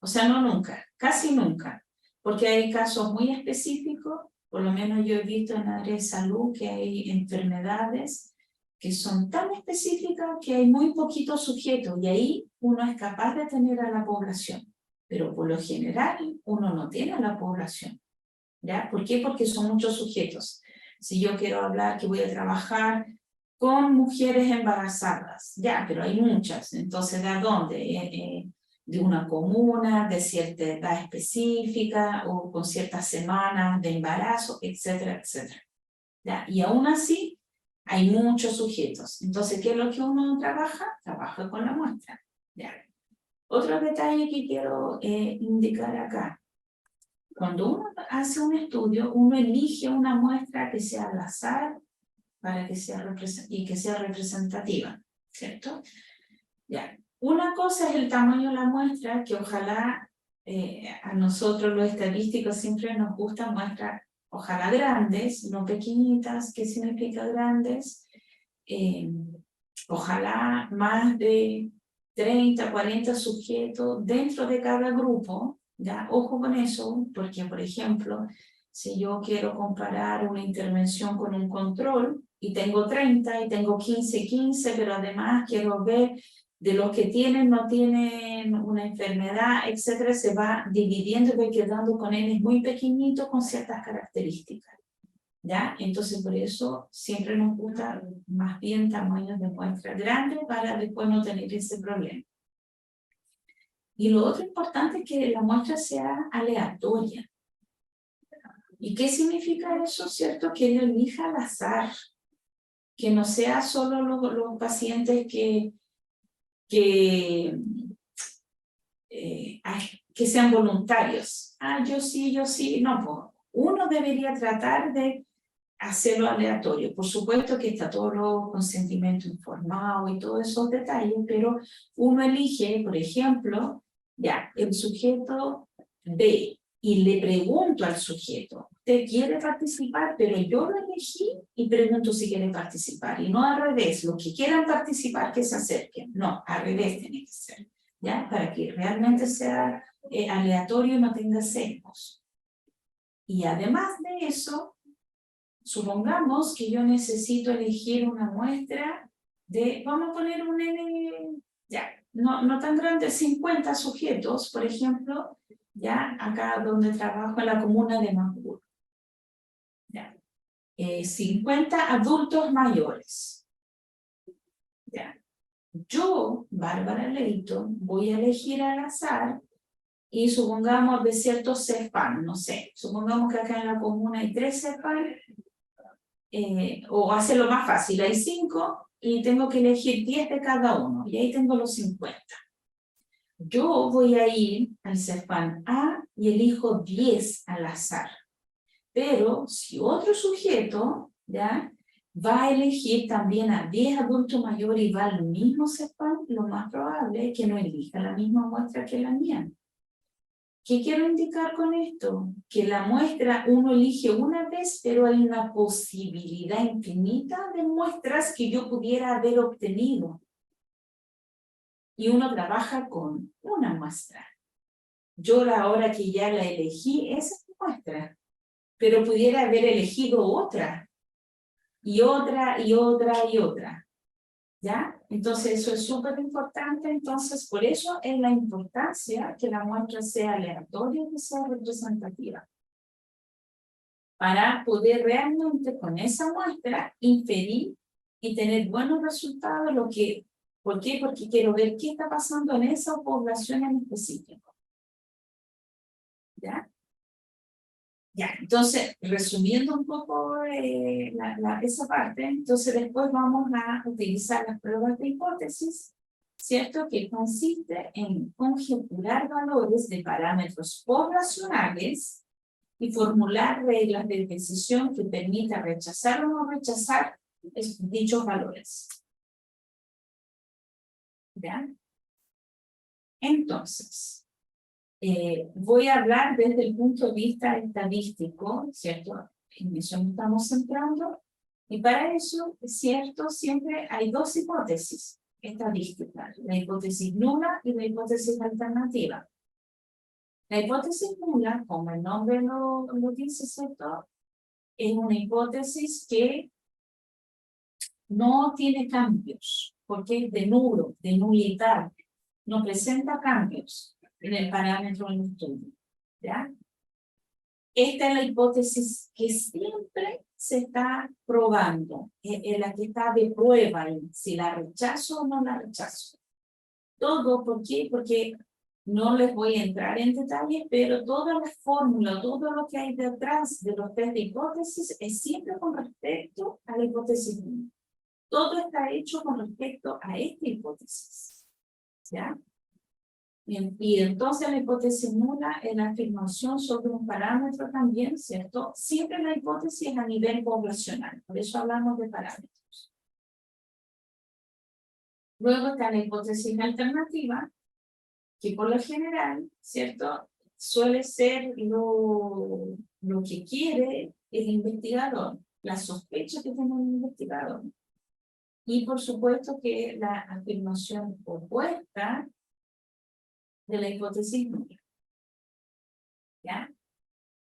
O sea, no nunca, casi nunca, porque hay casos muy específicos, por lo menos yo he visto en área de salud que hay enfermedades que son tan específicas que hay muy poquitos sujetos y ahí uno es capaz de tener a la población, pero por lo general uno no tiene a la población. ¿Ya? ¿Por qué? Porque son muchos sujetos. Si yo quiero hablar que voy a trabajar con mujeres embarazadas, ya, pero hay muchas, entonces ¿de dónde? De una comuna, de cierta edad específica o con ciertas semanas de embarazo, etcétera, etcétera. ¿Ya? Y aún así hay muchos sujetos. Entonces, ¿qué es lo que uno trabaja? Trabaja con la muestra. ¿Ya? Otro detalle que quiero indicar acá. Cuando uno hace un estudio, uno elige una muestra que sea al azar para que sea representativa, ¿cierto? Ya. Una cosa es el tamaño de la muestra, que ojalá a nosotros los estadísticos siempre nos gustan muestras, ojalá grandes, no pequeñitas. ¿Qué significa grandes? Ojalá más de 30, 40 sujetos dentro de cada grupo, ¿ya? Ojo con eso, porque por ejemplo, si yo quiero comparar una intervención con un control, y tengo 30 y tengo 15, pero además quiero ver de los que tienen, no tienen una enfermedad, etcétera, se va dividiendo y va quedando con N muy pequeñito con ciertas características. ¿Ya? Entonces, por eso siempre nos gusta más bien tamaños de muestra grandes para después no tener ese problema. Y lo otro importante es que la muestra sea aleatoria. ¿Y qué significa eso? ¿Cierto? Que él elija al azar. Que no sea solo los pacientes que sean voluntarios. Ah, yo sí. No, pues uno debería tratar de hacerlo aleatorio. Por supuesto que está todo el consentimiento informado y todos esos detalles, pero uno elige, por ejemplo, ya, el sujeto B, y le pregunto al sujeto, ¿usted quiere participar? Pero yo lo elegí y pregunto si quiere participar, y no al revés, los que quieran participar que se acerquen. No, al revés tiene que ser, ¿ya? Para que realmente sea aleatorio y no tenga sesgos. Y además de eso, supongamos que yo necesito elegir una muestra de, vamos a poner un N, ya, no tan grande, 50 sujetos, por ejemplo, ya, acá donde trabajo en la comuna de Macul. Ya. 50 adultos mayores. Ya. Yo, Bárbara Leito, voy a elegir al azar y supongamos de ciertos CEFAM, no sé, supongamos que acá en la comuna hay 3 CEFAM, o hacerlo más fácil, hay 5 y tengo que elegir 10 de cada uno, y ahí tengo los 50. Yo voy a ir al CEFAM A y elijo 10 al azar. Pero si otro sujeto, ¿ya?, va a elegir también a 10 adultos mayores y va al mismo CEFAM, lo más probable es que no elija la misma muestra que la mía. ¿Qué quiero indicar con esto? Que la muestra uno elige una vez, pero hay una posibilidad infinita de muestras que yo pudiera haber obtenido. Y uno trabaja con una muestra. Yo ahora que ya la elegí, esa es mi muestra. Pero pudiera haber elegido otra. Y otra, y otra, y otra. ¿Ya? Entonces eso es súper importante. Entonces por eso es la importancia que la muestra sea aleatoria y que sea representativa. Para poder realmente con esa muestra inferir y tener buenos resultados. ¿Por qué? Porque quiero ver qué está pasando en esa población en específico. ¿Ya? Ya, entonces, resumiendo un poco esa parte, entonces después vamos a utilizar las pruebas de hipótesis, ¿cierto? Que consiste en conjeturar valores de parámetros poblacionales y formular reglas de decisión que permitan rechazar o no rechazar dichos valores. ¿Ya? Entonces, voy a hablar desde el punto de vista estadístico, ¿cierto? En eso nos estamos centrando. Y para eso, es cierto, siempre hay 2 hipótesis. estadística, la hipótesis nula y la hipótesis alternativa. La hipótesis nula, como el nombre lo dice, ¿cierto? Es una hipótesis que no tiene cambios, porque es de nulo, de nulidad, no presenta cambios en el parámetro del estudio, ¿ya? Esta es la hipótesis que siempre se está probando, es la que está de prueba, si la rechazo o no la rechazo. Todo, ¿por qué? Porque no les voy a entrar en detalles, pero toda la fórmula, todo lo que hay detrás de los test de hipótesis es siempre con respecto a la hipótesis 1. Todo está hecho con respecto a esta hipótesis, ¿ya? Bien, y entonces la hipótesis nula es la afirmación sobre un parámetro también, ¿cierto? Siempre la hipótesis es a nivel poblacional, por eso hablamos de parámetros. Luego está la hipótesis alternativa, que por lo general, ¿cierto? Suele ser lo que quiere el investigador, la sospecha que tiene el investigador. Y por supuesto que la afirmación opuesta de la hipótesis nula. ¿Ya?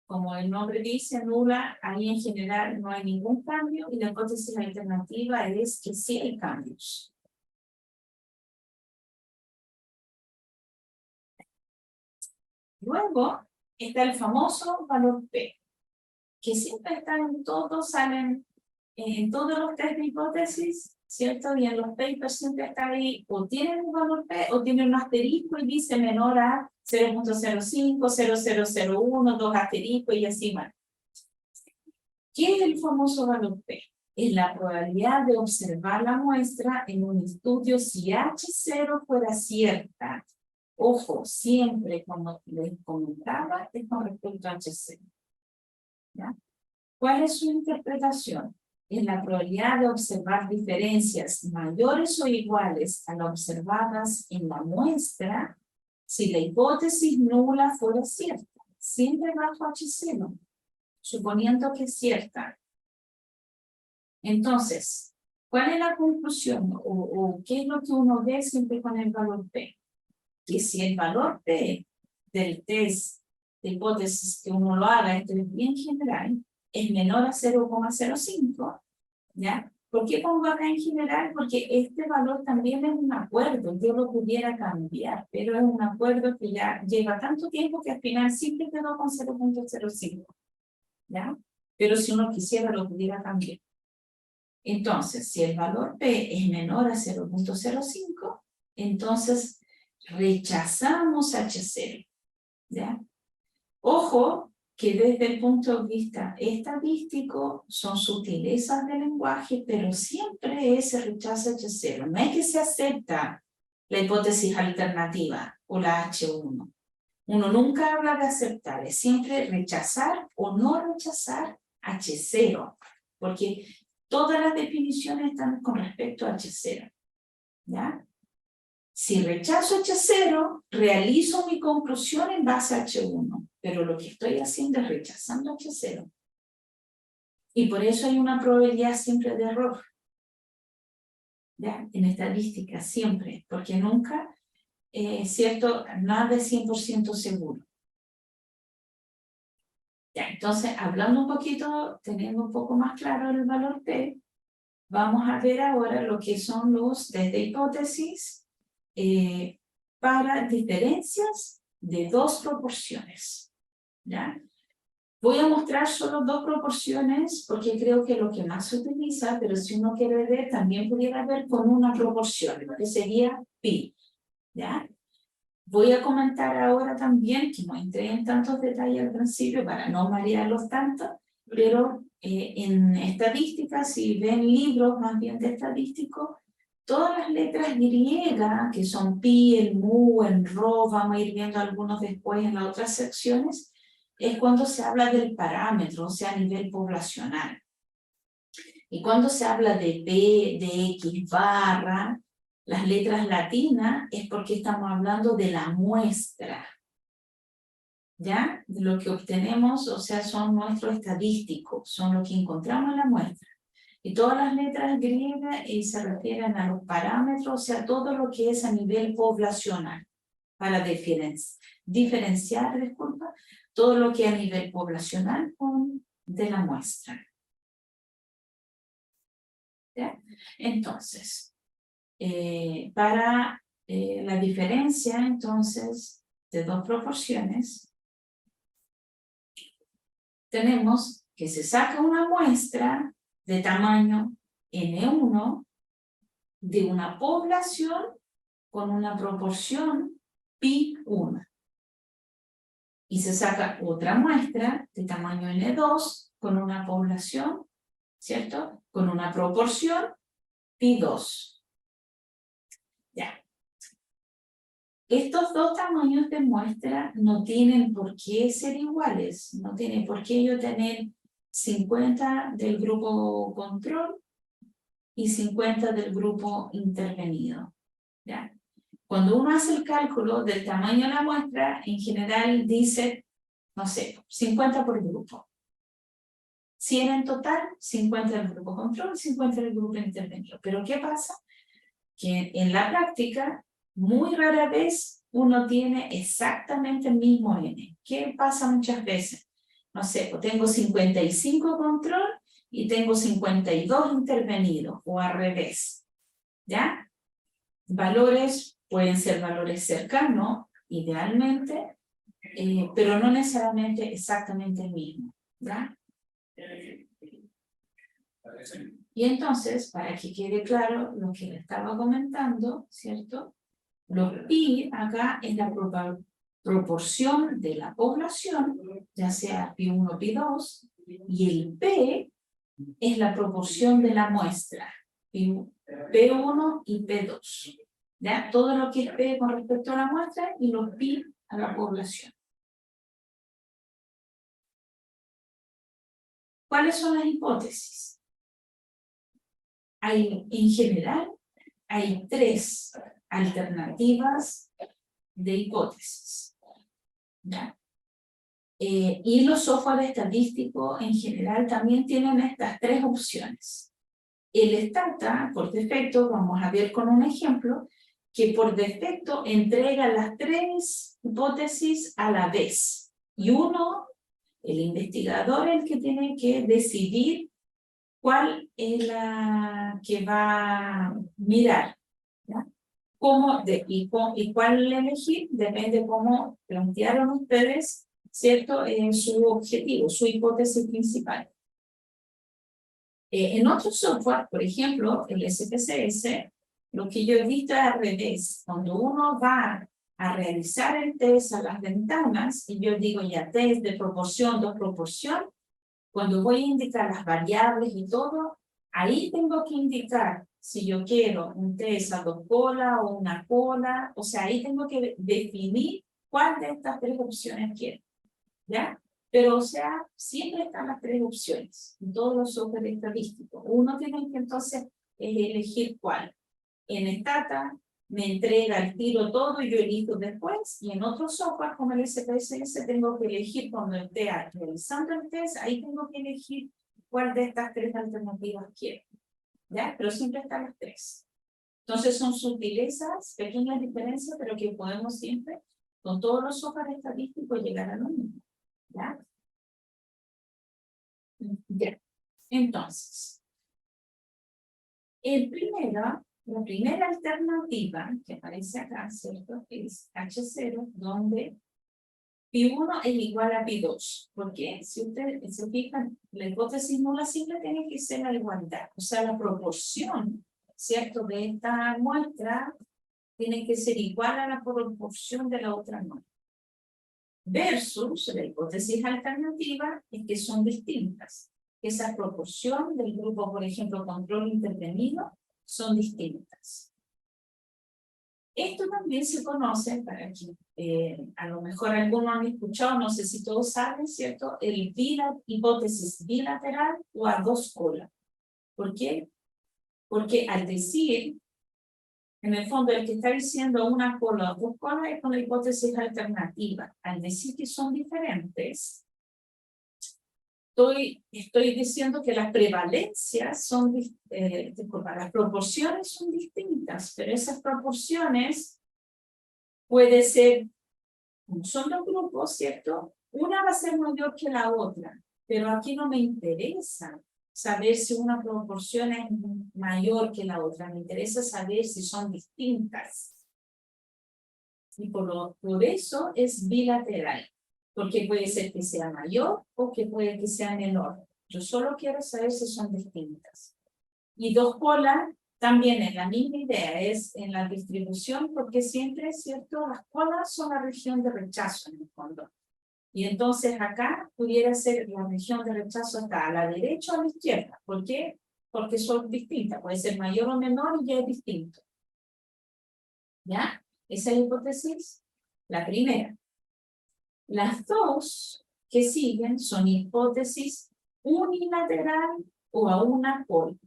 Como el nombre dice, nula, ahí en general no hay ningún cambio, y la hipótesis alternativa es que sí hay cambios. Luego está el famoso valor P, que siempre está en todos, salen en todos los test de hipótesis, ¿cierto? Y en los papers siempre está ahí, o tienen un valor P, o tienen un asterisco y dice menor a 0.05, 0001, 2 asteriscos y así más. ¿Qué es el famoso valor P? Es la probabilidad de observar la muestra en un estudio si H0 fuera cierta. Ojo, siempre, como les comentaba, es con respecto a H0. ¿Ya? ¿Cuál es su interpretación? Es la probabilidad de observar diferencias mayores o iguales a las observadas en la muestra si la hipótesis nula fuera cierta, siempre bajo H0, suponiendo que es cierta. Entonces, ¿cuál es la conclusión o qué es lo que uno ve siempre con el valor P? Que si el valor P del test de hipótesis que uno lo haga, esto es bien general, es menor a 0,05, ¿ya? ¿Por qué pongo acá en general? Porque este valor también es un acuerdo, yo lo pudiera cambiar, pero es un acuerdo que ya lleva tanto tiempo que al final siempre quedó con 0,05, ¿ya? Pero si uno quisiera lo pudiera cambiar. Entonces, si el valor P es menor a 0,05, entonces rechazamos H0, ¿ya? Ojo que desde el punto de vista estadístico son sutilezas del lenguaje, pero siempre se rechaza H0. No es que se acepta la hipótesis alternativa o la H1. Uno nunca habla de aceptar, es siempre rechazar o no rechazar H0, porque todas las definiciones están con respecto a H0, ¿ya? Si rechazo H0, realizo mi conclusión en base a H1, pero lo que estoy haciendo es rechazando H0. Y por eso hay una probabilidad siempre de error. ¿Ya? En estadística, siempre, porque nunca, ¿cierto? Nada es 100% seguro. Ya, entonces, hablando un poquito, teniendo un poco más claro el valor P, vamos a ver ahora lo que son los test de hipótesis, para diferencias de dos proporciones, ¿ya? Voy a mostrar solo dos proporciones porque creo que es lo que más se utiliza, pero si uno quiere ver, también pudiera ver con una proporción, que sería pi, ¿ya? Voy a comentar ahora también, que no entré en tantos detalles al principio para no marearlos tanto, pero en estadística, si ven libros más bien de estadístico, todas las letras griegas, que son pi, el mu, el rho, vamos a ir viendo algunos después en las otras secciones, es cuando se habla del parámetro, o sea, a nivel poblacional. Y cuando se habla de P, de X barra, las letras latinas, es porque estamos hablando de la muestra. ¿Ya? De lo que obtenemos, o sea, son nuestros estadísticos, son lo que encontramos en la muestra. Y todas las letras griegas se refieren a los parámetros, o sea, todo lo que es a nivel poblacional, para diferenciar, disculpa, todo lo que es a nivel poblacional de la muestra. ¿Ya? Entonces, para la diferencia, entonces, de dos proporciones, tenemos que se saca una muestra de tamaño N1 de una población con una proporción pi1. Y se saca otra muestra de tamaño N2 con una población, ¿cierto? Con una proporción pi2. Ya. Estos dos tamaños de muestra no tienen por qué ser iguales, no tienen por qué yo tener 50 del grupo control y 50 del grupo intervenido. ¿Ya? Cuando uno hace el cálculo del tamaño de la muestra, en general dice, no sé, 50 por grupo. 100 en total, 50 del grupo control y 50 del grupo intervenido. Pero ¿qué pasa? Que en la práctica, muy rara vez uno tiene exactamente el mismo N. ¿Qué pasa muchas veces? No sé, pues tengo 55 control y tengo 52 intervenidos, o al revés. ¿Ya? Valores pueden ser valores cercanos, idealmente, pero no necesariamente exactamente el mismo. ¿Ya? Y entonces, para que quede claro lo que le estaba comentando, ¿cierto? Los pi acá es la proporción de la población, ya sea pi1 o pi2, y el p es la proporción de la muestra, p1 y p2. ¿Ya? Todo lo que es p con respecto a la muestra y los pi a la población. ¿Cuáles son las hipótesis? En general, hay 3 alternativas de hipótesis. ¿Ya? Y los software estadísticos en general también tienen estas 3 opciones. El Stata, por defecto, vamos a ver con un ejemplo, que por defecto entrega las 3 hipótesis a la vez. Y el investigador, es el que tiene que decidir cuál es la que va a mirar. ¿Ya? Y cuál elegir depende de cómo plantearon ustedes, ¿cierto? Su objetivo, su hipótesis principal. En otros software, por ejemplo, el SPSS, lo que yo he visto es al revés. Cuando uno va a realizar el test a las ventanas, y yo digo ya test de proporción, 2 proporción, cuando voy a indicar las variables y todo, ahí tengo que indicar si yo quiero un test a 2 colas o una cola, o sea, ahí tengo que definir cuál de estas 3 opciones quiero, ¿ya? Pero, o sea, siempre están las 3 opciones, en todos los software estadísticos. Uno tiene que entonces elegir cuál. En Stata me entrega el tiro todo y yo elijo después, y en otro software como el SPSS tengo que elegir cuando esté realizando el test, ahí tengo que elegir cuál de estas 3 alternativas quiero. ¿Ya? Pero siempre están las 3. Entonces son sutilezas, pequeñas diferencias, pero que podemos siempre, con todos los software estadísticos, llegar a lo mismo. ¿Ya? Ya. Entonces, la primera alternativa que aparece acá, ¿cierto? Es H0, donde pi1 es igual a pi2. Porque si ustedes se fijan, la hipótesis nula siempre tiene que ser la igualdad. O sea, la proporción, ¿cierto? De esta muestra tiene que ser igual a la proporción de la otra muestra. Versus la hipótesis alternativa es que son distintas. Esa proporción del grupo, por ejemplo, control intervenido, son distintas. Esto también se conoce, para que a lo mejor algunos han escuchado, no sé si todos saben, ¿cierto? Hipótesis bilateral o a 2 colas. ¿Por qué? Porque al decir, en el fondo, el que está diciendo una cola o 2 colas es con la hipótesis alternativa. Al decir que son diferentes, estoy diciendo que las prevalencias son, disculpa, las proporciones son distintas, pero esas proporciones puede ser, como son dos grupos, ¿cierto? Una va a ser mayor que la otra, pero aquí no me interesa saber si una proporción es mayor que la otra, me interesa saber si son distintas. Y por eso es bilateral, porque puede ser que sea mayor o que puede que sea menor. Yo solo quiero saber si son distintas. Y dos polar también es la misma idea, es en la distribución, porque siempre es cierto, las polar son la región de rechazo en el fondo. Y entonces acá pudiera ser la región de rechazo está a la derecha o a la izquierda. ¿Por qué? Porque son distintas, puede ser mayor o menor y ya es distinto. ¿Ya? Esa es la hipótesis, la primera. Las dos que siguen son hipótesis unilateral o a una pol.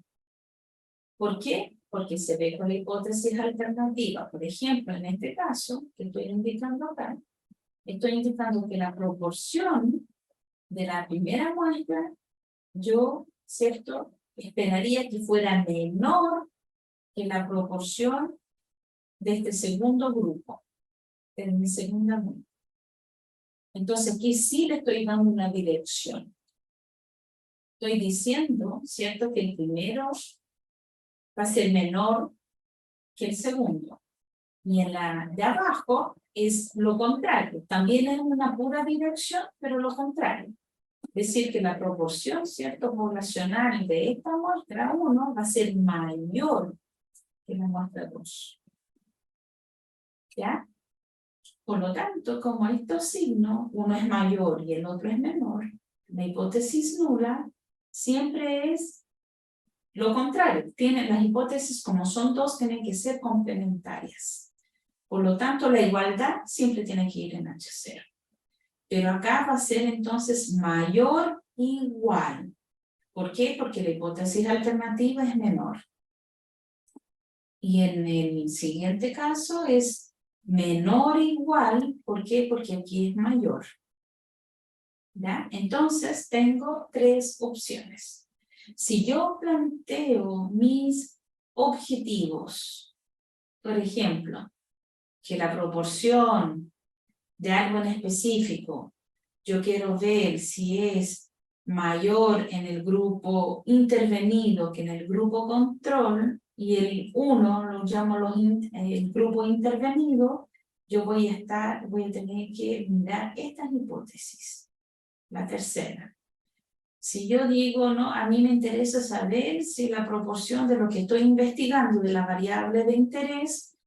¿Por qué? Porque se ve con la hipótesis alternativa. Por ejemplo, en este caso, que estoy indicando acá, estoy indicando que la proporción de la primera muestra, yo, ¿cierto?, esperaría que fuera menor que la proporción de este segundo grupo, de mi segunda muestra. Entonces aquí sí le estoy dando una dirección. Estoy diciendo, ¿cierto?, que el primero va a ser menor que el segundo. Y en la de abajo es lo contrario. También es una pura dirección, pero lo contrario. Es decir, que la proporción, ¿cierto?, poblacional de esta muestra 1 va a ser mayor que la muestra 2. ¿Ya? Por lo tanto, como estos signos, uno es mayor y el otro es menor, la hipótesis nula siempre es lo contrario. Las hipótesis, como son dos, tienen que ser complementarias. Por lo tanto, la igualdad siempre tiene que ir en H0. Pero acá va a ser entonces mayor igual. ¿Por qué? Porque la hipótesis alternativa es menor. Y en el siguiente caso es menor igual. ¿Por qué? Porque aquí es mayor. ¿Ya? Entonces tengo tres opciones. Si yo planteo mis objetivos, por ejemplo, que la proporción de algo en específico, yo quiero ver si es mayor en el grupo intervenido que en el grupo control, y el 1 lo llamo el grupo intervenido, yo voy a tener que mirar estas hipótesis. La tercera. Si yo digo, no, a mí me interesa saber si la proporción de lo que estoy investigando de la variable de interés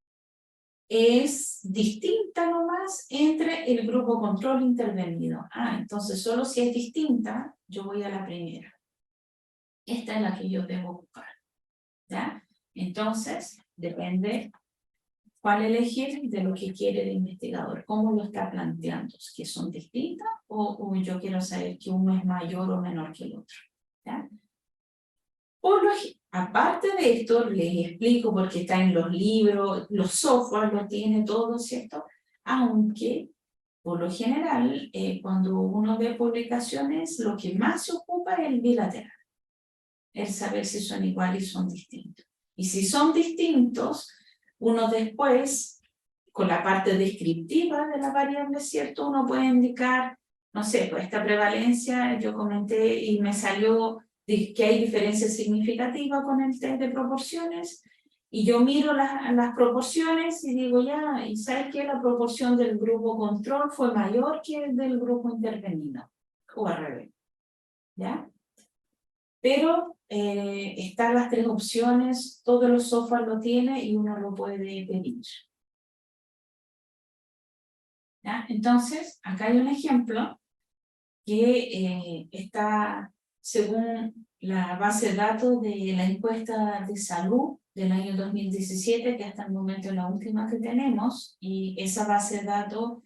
es distinta nomás entre el grupo control intervenido. Entonces solo si es distinta, yo voy a la primera. Esta es la que yo debo buscar. ¿Ya? Entonces, depende cuál elegir de lo que quiere el investigador, cómo lo está planteando, que son distintas o yo quiero saber que uno es mayor o menor que el otro. ¿Ya? Aparte de esto, les explico porque está en los libros, los software lo tiene todo, ¿cierto? Aunque, por lo general, cuando uno ve publicaciones, lo que más se ocupa es el bilateral. El saber si son iguales y son distintos. Y si son distintos, uno después, con la parte descriptiva de la variable, ¿cierto? Uno puede indicar, no sé, pues esta prevalencia, yo comenté y me salió que hay diferencias significativas con el test de proporciones, y yo miro las proporciones y digo, ya, ¿y sabes que la proporción del grupo control fue mayor que el del grupo intervenido? O al revés, ¿ya? Pero están las tres opciones, todos los software lo tiene y uno lo puede pedir. ¿Ya? Entonces, acá hay un ejemplo que está según la base de datos de la encuesta de salud del año 2017, que hasta el momento es la última que tenemos, y esa base de datos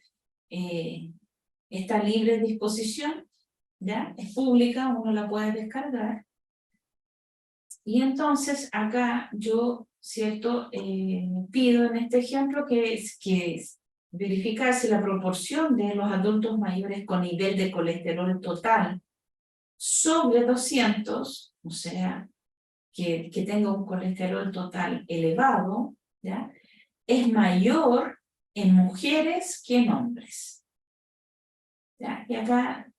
está libre de disposición, ¿ya? Es pública, uno la puede descargar. Y entonces acá yo, ¿cierto? Pido en este ejemplo que es verificar si la proporción de los adultos mayores con nivel de colesterol total sobre 200, o sea, que tenga un colesterol total elevado, ¿ya? Es mayor en mujeres que en hombres. ¿Ya? Y acá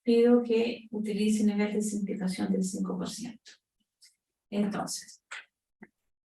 pido que utilice nivel de simplificación del 5%. Entonces,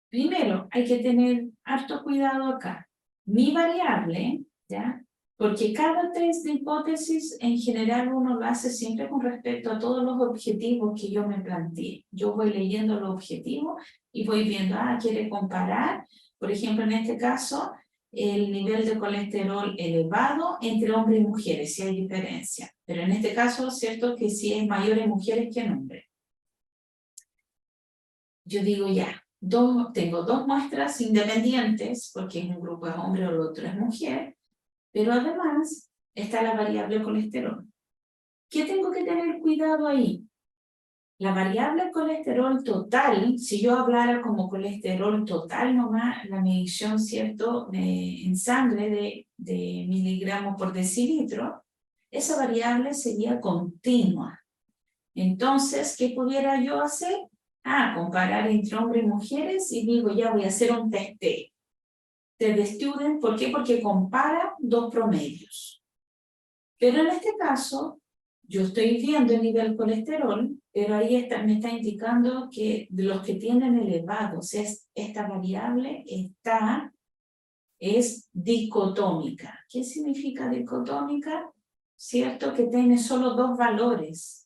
primero hay que tener harto cuidado acá. Mi variable, ¿ya? Porque cada test de hipótesis en general uno lo hace siempre con respecto a todos los objetivos que yo me planteé. Yo voy leyendo los objetivos y voy viendo, quiere comparar, por ejemplo, en este caso, el nivel de colesterol elevado entre hombres y mujeres, si hay diferencia. Pero en este caso, es cierto que sí es mayor en mujeres que en hombres. Yo digo ya, tengo dos muestras independientes, porque es un grupo de hombre o el otro es mujer, pero además está la variable colesterol. ¿Qué tengo que tener cuidado ahí? La variable colesterol total, si yo hablara como colesterol total nomás, la medición, ¿cierto?, en sangre de miligramos por decilitro, esa variable sería continua. Entonces, ¿qué pudiera yo hacer? Comparar entre hombres y mujeres y digo, ya voy a hacer un test de student. ¿Por qué? Porque compara dos promedios. Pero en este caso, yo estoy viendo el nivel colesterol, pero ahí me está indicando que de los que tienen elevado, o sea, esta variable es dicotómica. ¿Qué significa dicotómica? Cierto que tiene solo dos valores.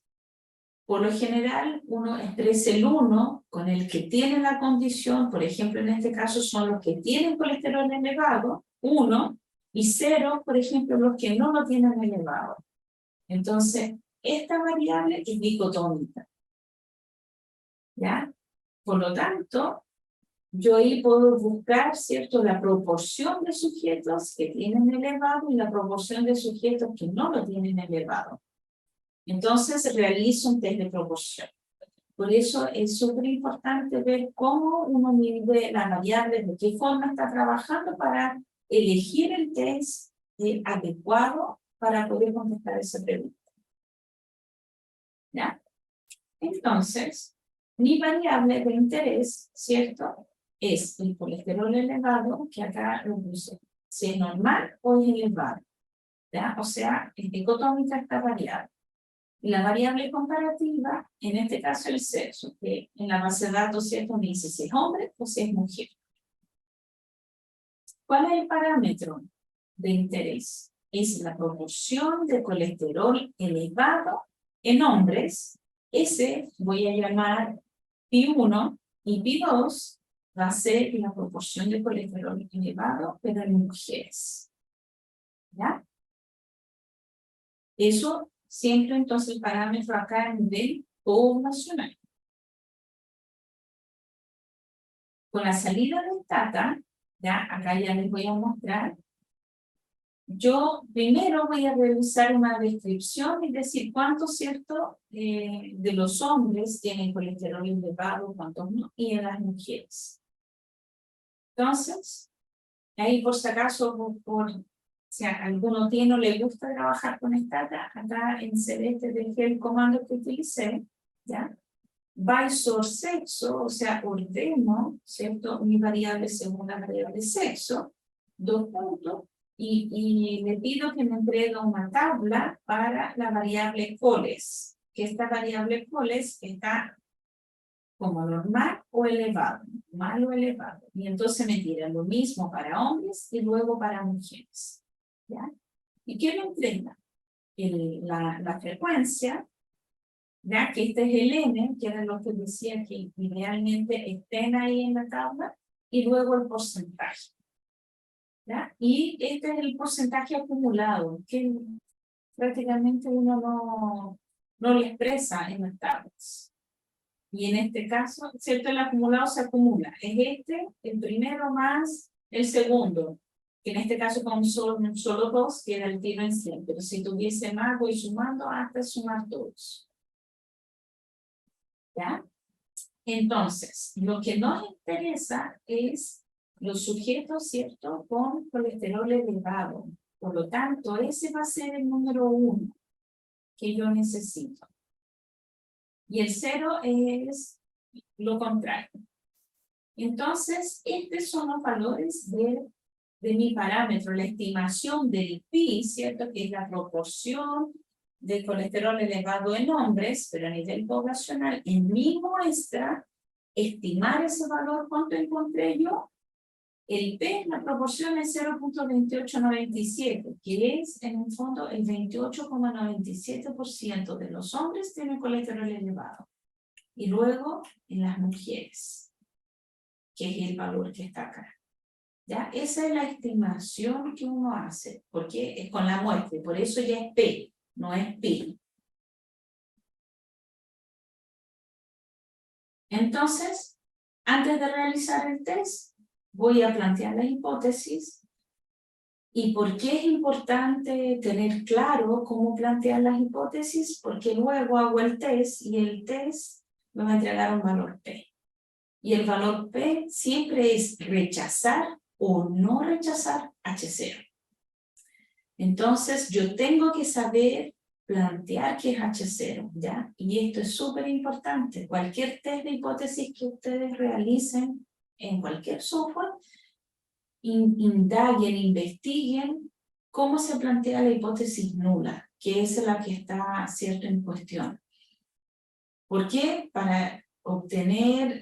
Por lo general, uno expresa el 1 con el que tiene la condición, por ejemplo, en este caso son los que tienen colesterol elevado, 1, y 0, por ejemplo, los que no lo tienen elevado. Entonces, esta variable es dicotómica. ¿Ya? Por lo tanto, yo ahí puedo buscar, ¿cierto?, la proporción de sujetos que tienen elevado y la proporción de sujetos que no lo tienen elevado. Entonces, realizo un test de proporción. Por eso es súper importante ver cómo uno mide las variables, de qué forma está trabajando para elegir el test adecuado para poder contestar esa pregunta. ¿Ya? Entonces, mi variable de interés, ¿cierto?, es el colesterol elevado, que acá lo puse, si es normal o es elevado. ¿Ya? O sea, es dicotómica esta variable. Y la variable comparativa, en este caso el sexo, que en la base de datos, ¿cierto?, me dice si es hombre o si es mujer. ¿Cuál es el parámetro de interés? Es la proporción de colesterol elevado en hombres. Ese voy a llamar Pi1 y Pi2 va a ser la proporción de colesterol elevado, pero en mujeres. ¿Ya? Eso siempre entonces el parámetro acá en nivel poblacional. Con la salida del data, ya acá ya les voy a mostrar, yo primero voy a realizar una descripción y decir cuántos, ¿cierto?, de los hombres tienen colesterol elevado, cuántos no, y en las mujeres. Entonces, ahí por si acaso, si a alguno tiene o le gusta trabajar con esta data, acá en celeste dejé el comando que utilicé, ¿ya? By source sexo, o sea, ordeno, ¿cierto?, mi variable según la variable sexo, 2 puntos, y le pido que me entregue una tabla para la variable coles, que esta variable coles está como normal o elevado, normal o elevado, y entonces me tira lo mismo para hombres y luego para mujeres, ¿ya? ¿Y qué me entrega? La frecuencia, ya que este es el N, que era lo que decía que idealmente estén ahí en la tabla, y luego el porcentaje. ¿Ya? Y este es el porcentaje acumulado, que prácticamente uno no lo expresa en las tablas. Y en este caso, ¿cierto?, el acumulado se acumula. Es el primero más el segundo, que en este caso con solo 2 queda el tiro en 100, pero si tuviese más voy sumando hasta sumar todos. ¿Ya? Entonces, lo que nos interesa es los sujetos, ¿cierto?, con colesterol elevado. Por lo tanto, ese va a ser el número 1 que yo necesito. Y el 0 es lo contrario. Entonces, estos son los valores de mi parámetro, la estimación del PI, ¿cierto? Que es la proporción de colesterol elevado en hombres, pero a nivel poblacional, en mi muestra, estimar ese valor, ¿cuánto encontré yo? El P, la proporción es 0.2897, que es, en el fondo, el 28,97% de los hombres tienen colesterol elevado. Y luego, en las mujeres, que es el valor que está acá. ¿Ya? Esa es la estimación que uno hace, porque es con la muestra, y por eso ya es P, no es pi. Entonces, antes de realizar el test, voy a plantear la hipótesis. ¿Y por qué es importante tener claro cómo plantear las hipótesis? Porque luego hago el test y el test me va a entregar un valor P. Y el valor P siempre es rechazar o no rechazar H0. Entonces, yo tengo que saber plantear qué es H0, ¿ya? Y esto es súper importante. Cualquier test de hipótesis que ustedes realicen en cualquier software, indaguen, investiguen cómo se plantea la hipótesis nula, que es la que está, ¿cierto?, en cuestión. ¿Por qué? Para obtener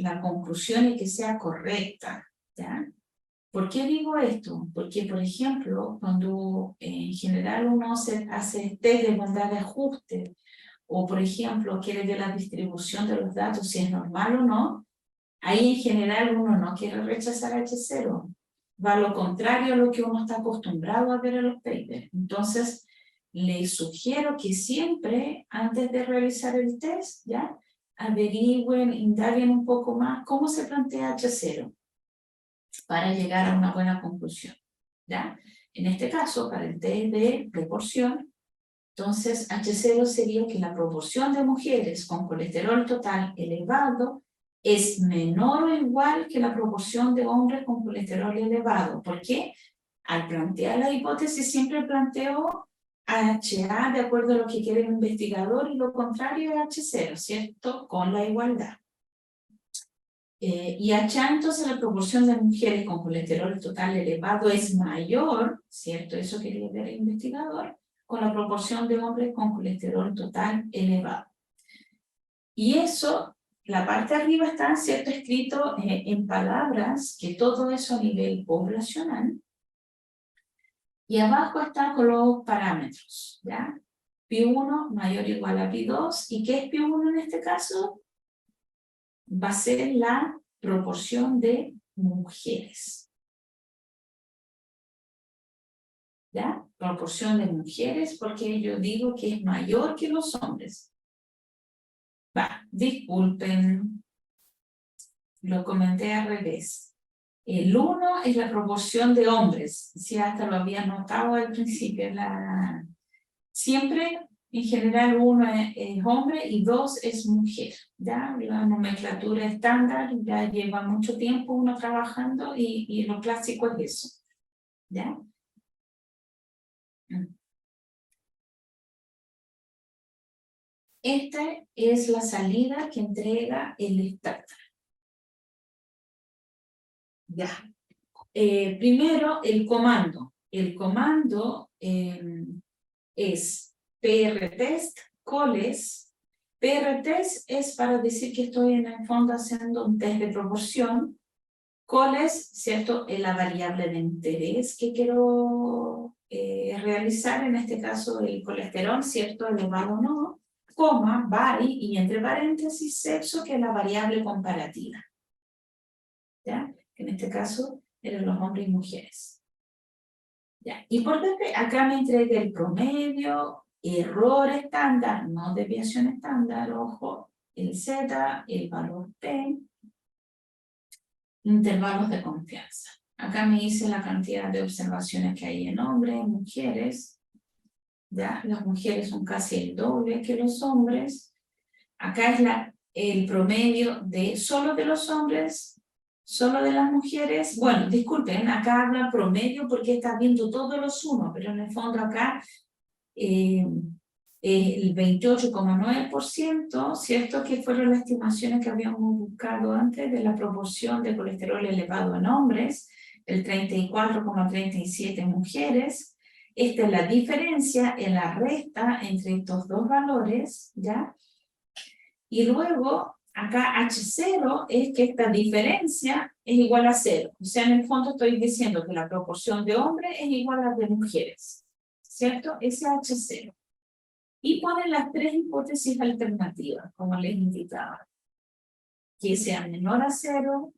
la conclusión y que sea correcta, ¿ya? ¿Por qué digo esto? Porque, por ejemplo, cuando en general uno hace test de bondad de ajuste, o por ejemplo, quiere ver la distribución de los datos, si es normal o no, ahí en general uno no quiere rechazar H0. Va a lo contrario a lo que uno está acostumbrado a ver en los papers. Entonces, les sugiero que siempre, antes de realizar el test, ¿ya?, averigüen, indaguen un poco más cómo se plantea H0 para llegar a una buena conclusión, ¿ya? En este caso, para el test de proporción, entonces H0 sería que la proporción de mujeres con colesterol total elevado es menor o igual que la proporción de hombres con colesterol elevado. ¿Por qué? Al plantear la hipótesis siempre planteo HA de acuerdo a lo que quiere el investigador y lo contrario es H0, ¿cierto? Con la igualdad. Y HA, entonces, la proporción de mujeres con colesterol total elevado es mayor, ¿cierto? Eso quería ver el investigador, con la proporción de hombres con colesterol total elevado. Y eso, la parte de arriba está, ¿cierto?, escrito en palabras, que todo eso a nivel poblacional. Y abajo está con los parámetros, ¿ya? Pi1 mayor o igual a Pi2. ¿Y qué es Pi1 en este caso? Va a ser la proporción de mujeres. ¿Ya? Proporción de mujeres, porque yo digo que es mayor que los hombres. Disculpen, lo comenté al revés. El 1 es la proporción de hombres, si hasta lo había notado al principio. Siempre, en general, 1 es hombre y 2 es mujer. ¿Ya? La nomenclatura estándar, ya lleva mucho tiempo uno trabajando y lo clásico es eso. ¿Ya? Esta es la salida que entrega el estándar. Ya. Primero, el comando. El comando es prtest coles. Prtest es para decir que estoy en el fondo haciendo un test de proporción. Coles, ¿cierto?, es la variable de interés que quiero realizar, en este caso el colesterol, ¿cierto?, elevado o no, coma, by, y entre paréntesis sexo, que es la variable comparativa. ¿Ya? Que en este caso eran los hombres y mujeres. ¿Ya? Importante, acá me entrega el promedio, error estándar, no desviación estándar, ojo, el Z, el valor P, intervalos de confianza. Acá me dice la cantidad de observaciones que hay en hombres, mujeres. ¿Ya? Las mujeres son casi el doble que los hombres. Acá es el promedio de solo de los hombres, solo de las mujeres. Bueno, disculpen, acá habla promedio porque está viendo todos los unos, pero en el fondo acá el 28,9%, ¿cierto? Que fueron las estimaciones que habíamos buscado antes de la proporción de colesterol elevado en hombres, el 34,37% en mujeres. Esta es la diferencia en la resta entre estos dos valores, ¿ya? Y luego, acá H0 es que esta diferencia es igual a 0. O sea, en el fondo estoy diciendo que la proporción de hombres es igual a la de mujeres, ¿cierto? Ese H0. Y ponen las tres hipótesis alternativas, como les indicaba. Que sea menor a 0,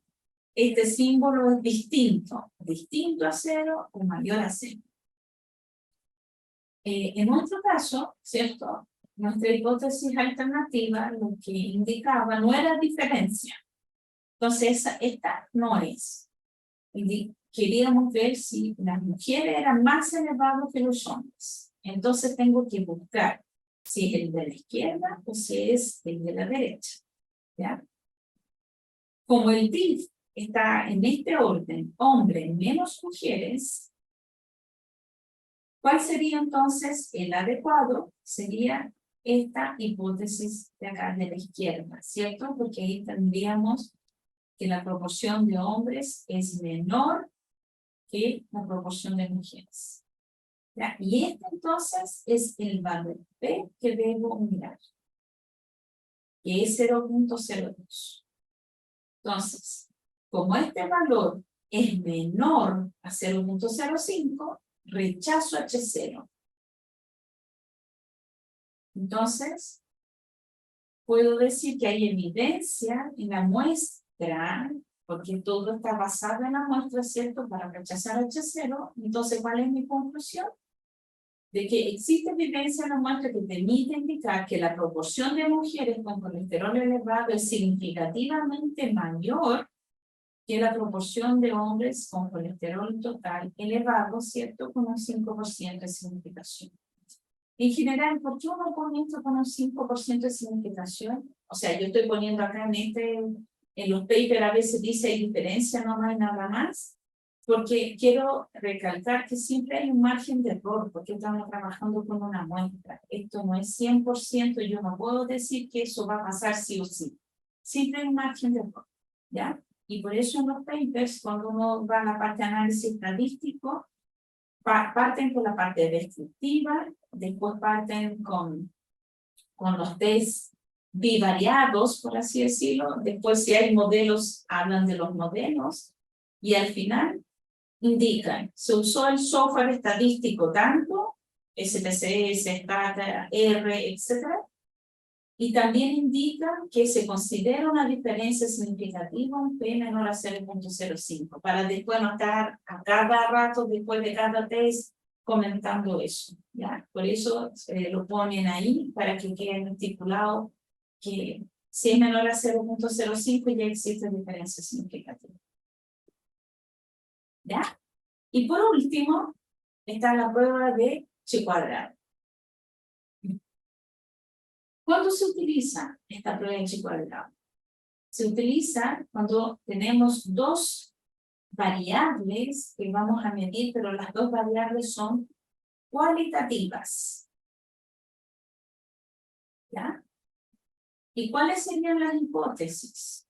este símbolo es distinto a 0 o mayor a 0. En nuestro caso, ¿cierto? Nuestra hipótesis alternativa lo que indicaba no era diferencia. Entonces, esta no es. Queríamos ver si las mujeres eran más elevadas que los hombres. Entonces tengo que buscar si es el de la izquierda o si es el de la derecha. ¿Ya? Como el DIF está en este orden, hombre menos mujeres, ¿cuál sería entonces el adecuado? Sería esta hipótesis de acá de la izquierda, ¿cierto? Porque ahí tendríamos que la proporción de hombres es menor que la proporción de mujeres. ¿Ya? Y este entonces es el valor P que debo mirar, que es 0,02. Entonces, como este valor es menor a 0,05, rechazo H0. Entonces, puedo decir que hay evidencia en la muestra, porque todo está basado en la muestra, ¿cierto? Para rechazar H0. Entonces, ¿cuál es mi conclusión? De que existe evidencia en la muestra que permite indicar que la proporción de mujeres con colesterol elevado es significativamente mayor que la proporción de hombres con colesterol total elevado, ¿cierto? Con un 5% de significación. En general, ¿por qué uno pone esto con un 5% de significación? O sea, yo estoy poniendo acá en los papers a veces dice hay diferencia, no hay nada más, porque quiero recalcar que siempre hay un margen de error, porque estamos trabajando con una muestra. Esto no es 100%, yo no puedo decir que eso va a pasar sí o sí. Siempre hay un margen de error, ¿ya? Y por eso en los papers, cuando uno va a la parte de análisis estadístico, parten con la parte descriptiva, después parten con los test bivariados, por así decirlo, después si hay modelos, hablan de los modelos, y al final indican, se usó el software estadístico tanto, SPSS, Stata, R, etc. Y también indican que se considera una diferencia significativa un P menor a 0,05, para después no estar a cada rato, después de cada test, comentando eso, ¿ya? Por eso lo ponen ahí, para que quede estipulado que si es menor a 0,05 ya existe diferencia significativa. ¿Ya? Y por último, está la prueba de chi cuadrado. ¿Cuándo se utiliza esta prueba de chi cuadrado? Se utiliza cuando tenemos dos variables que vamos a medir, pero las dos variables son cualitativas. ¿Ya? ¿Y cuáles serían las hipótesis?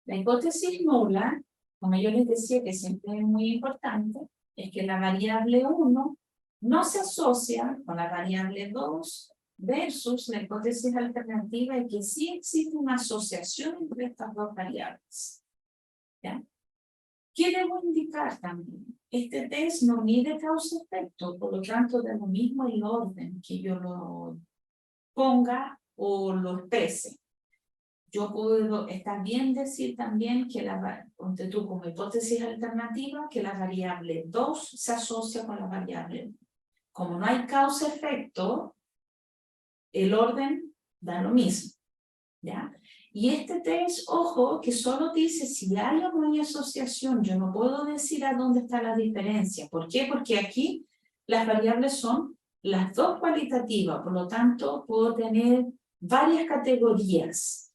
La hipótesis nula, como yo les decía que siempre es muy importante, es que la variable 1 no se asocia con la variable 2 versus la hipótesis alternativa de que sí existe una asociación entre estas dos variables. ¿Ya? ¿Qué debo indicar también? Este test no mide causa-efecto, por lo tanto, de lo mismo el orden que yo lo ponga o lo exprese. Yo puedo, está bien decir también que ponte tú como hipótesis alternativa, que la variable 2 se asocia con la variable 1. Como no hay causa-efecto, el orden da lo mismo, ¿ya? Y este test, ojo, que solo dice si hay o no hay asociación. Yo no puedo decir a dónde está la diferencia. ¿Por qué? Porque aquí las variables son las dos cualitativas, por lo tanto puedo tener varias categorías.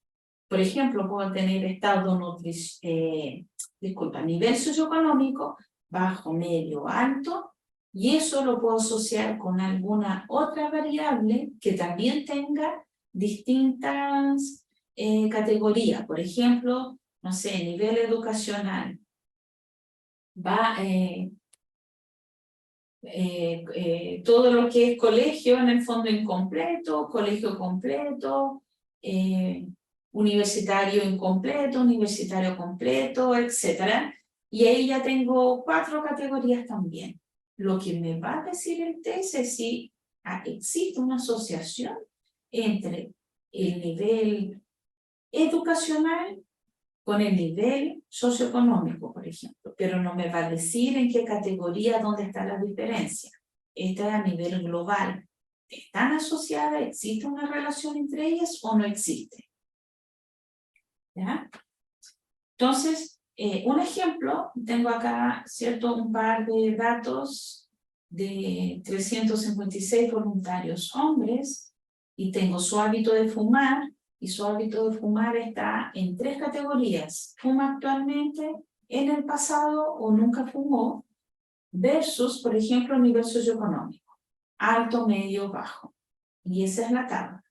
Por ejemplo, puedo tener estado nivel socioeconómico, bajo, medio, alto, Y eso lo puedo asociar con alguna otra variable que también tenga distintas categorías. Por ejemplo, no sé, nivel educacional. Va todo lo que es colegio en el fondo incompleto, colegio completo, universitario incompleto, universitario completo, etc. Y ahí ya tengo 4 categorías también. Lo que me va a decir el test es si existe una asociación entre el nivel educacional con el nivel socioeconómico, por ejemplo, pero no me va a decir en qué categoría, dónde está la diferencia. Esta es a nivel global. ¿Están asociadas? ¿Existe una relación entre ellas o no existe? ¿Ya? Entonces, un ejemplo, tengo acá, ¿cierto?, un par de datos de 356 voluntarios hombres y tengo su hábito de fumar. Y su hábito de fumar está en 3 categorías. Fuma actualmente, en el pasado o nunca fumó, versus, por ejemplo, nivel socioeconómico. Alto, medio, bajo. Y esa es la tabla.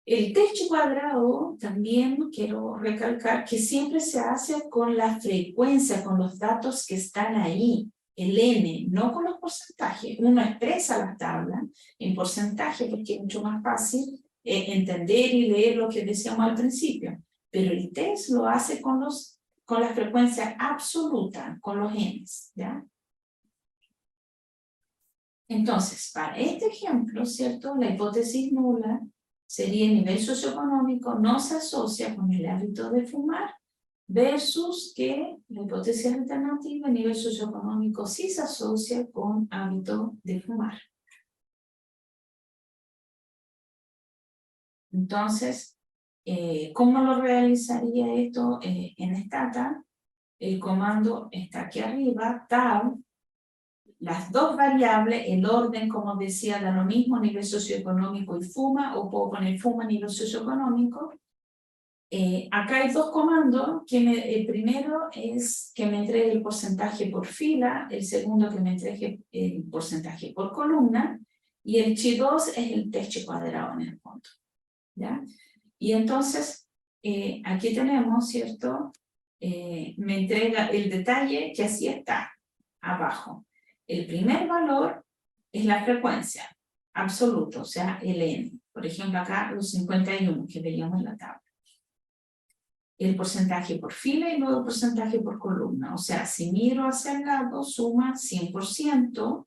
El test cuadrado también quiero recalcar que siempre se hace con la frecuencia, con los datos que están ahí. El N, no con los porcentajes. Uno expresa las tablas en porcentaje porque es mucho más fácil entender y leer lo que decíamos al principio, pero el test lo hace con la frecuencia absoluta, con los N's, ¿ya? Entonces, para este ejemplo, ¿cierto? La hipótesis nula sería el nivel socioeconómico no se asocia con el hábito de fumar, versus que la hipótesis alternativa, el nivel socioeconómico sí se asocia con hábito de fumar. Entonces, ¿cómo lo realizaría esto en Stata? El comando está aquí arriba, tab, las 2 variables, el orden, como decía, da lo mismo, nivel socioeconómico y fuma, o puedo poner fuma, nivel socioeconómico. Acá hay 2 comandos, el primero es que me entregue el porcentaje por fila, el segundo que me entregue el porcentaje por columna, y el chi2 es el test cuadrado en el fondo. ¿Ya? Y entonces, aquí tenemos, ¿cierto? Me entrega el detalle que así está, abajo. El primer valor es la frecuencia, absoluto, o sea, el N. Por ejemplo, acá los 51 que veíamos en la tabla. El porcentaje por fila y luego el porcentaje por columna. O sea, si miro hacia el lado, suma 100%.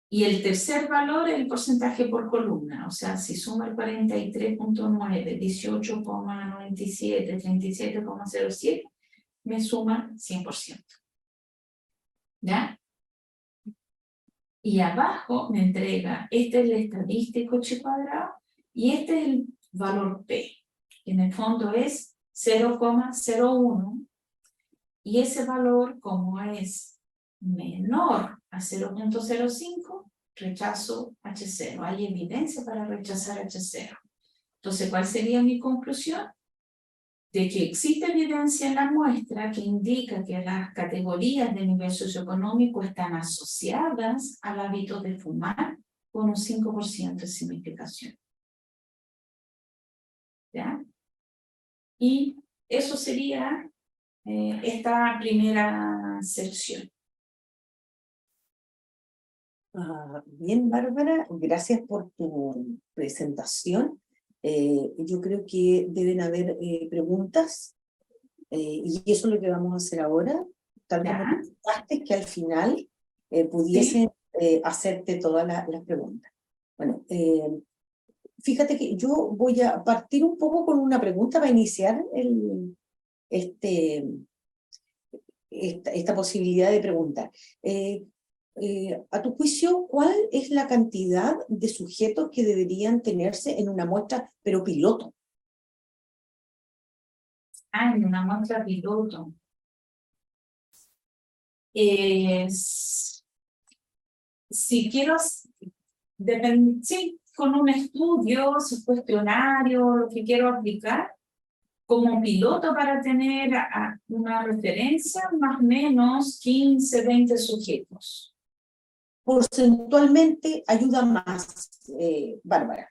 Y el tercer valor es el porcentaje por columna, o sea, si suma el 43.9, 18,97, 37,07, me suma 100%. ¿Ya? Y abajo me entrega, este es el estadístico chi cuadrado, y este es el valor P, que en el fondo es 0,01, y ese valor, como es menor a 0,05, rechazo H0. Hay evidencia para rechazar H0. Entonces, ¿cuál sería mi conclusión? De que existe evidencia en la muestra que indica que las categorías de nivel socioeconómico están asociadas al hábito de fumar con un 5% de significación. ¿Ya? Y eso sería esta primera sección. Bien, Bárbara, gracias por tu presentación. Yo creo que deben haber preguntas y eso es lo que vamos a hacer ahora, tal como tú comentaste, que al final pudiesen hacerte todas las preguntas. Bueno, fíjate que yo voy a partir un poco con una pregunta para iniciar esta posibilidad de preguntar. A tu juicio, ¿cuál es la cantidad de sujetos que deberían tenerse en una muestra, pero piloto? En una muestra piloto. Si quiero, sí, con un estudio, su cuestionario, lo que quiero aplicar, como piloto para tener una referencia, más o menos 15, 20 sujetos. Porcentualmente ayuda más, Bárbara.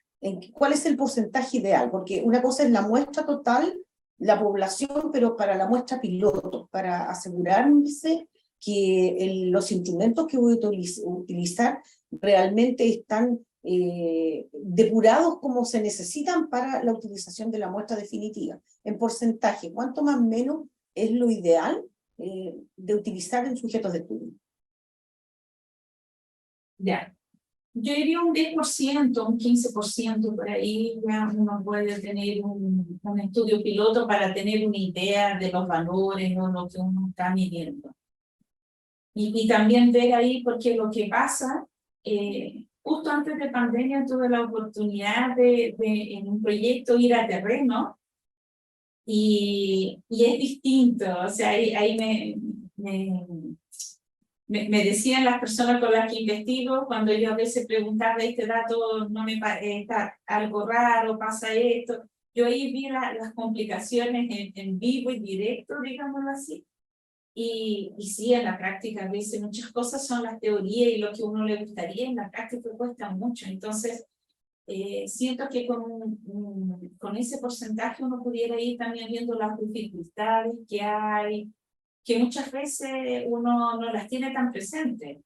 ¿Cuál es el porcentaje ideal? Porque una cosa es la muestra total, la población, pero para la muestra piloto, para asegurarse que los instrumentos que voy a utilizar realmente están depurados como se necesitan para la utilización de la muestra definitiva. En porcentaje, ¿cuánto más o menos es lo ideal de utilizar en sujetos de estudio? Ya. Yo diría un 10%, un 15% por ahí, ya uno puede tener un estudio piloto para tener una idea de los valores o lo que uno está midiendo. Y también ver ahí, porque lo que pasa, justo antes de pandemia tuve la oportunidad de en un proyecto ir a terreno y es distinto, o sea, ahí me decían las personas con las que investigo, cuando yo a veces preguntaba, este dato no me está algo raro, pasa esto, yo ahí vi las complicaciones en vivo y directo, digámoslo así. Y sí, en la práctica a veces muchas cosas son las teorías y lo que a uno le gustaría, en la práctica cuesta mucho. Entonces, siento que con ese porcentaje uno pudiera ir también viendo las dificultades que hay, que muchas veces uno no las tiene tan presentes.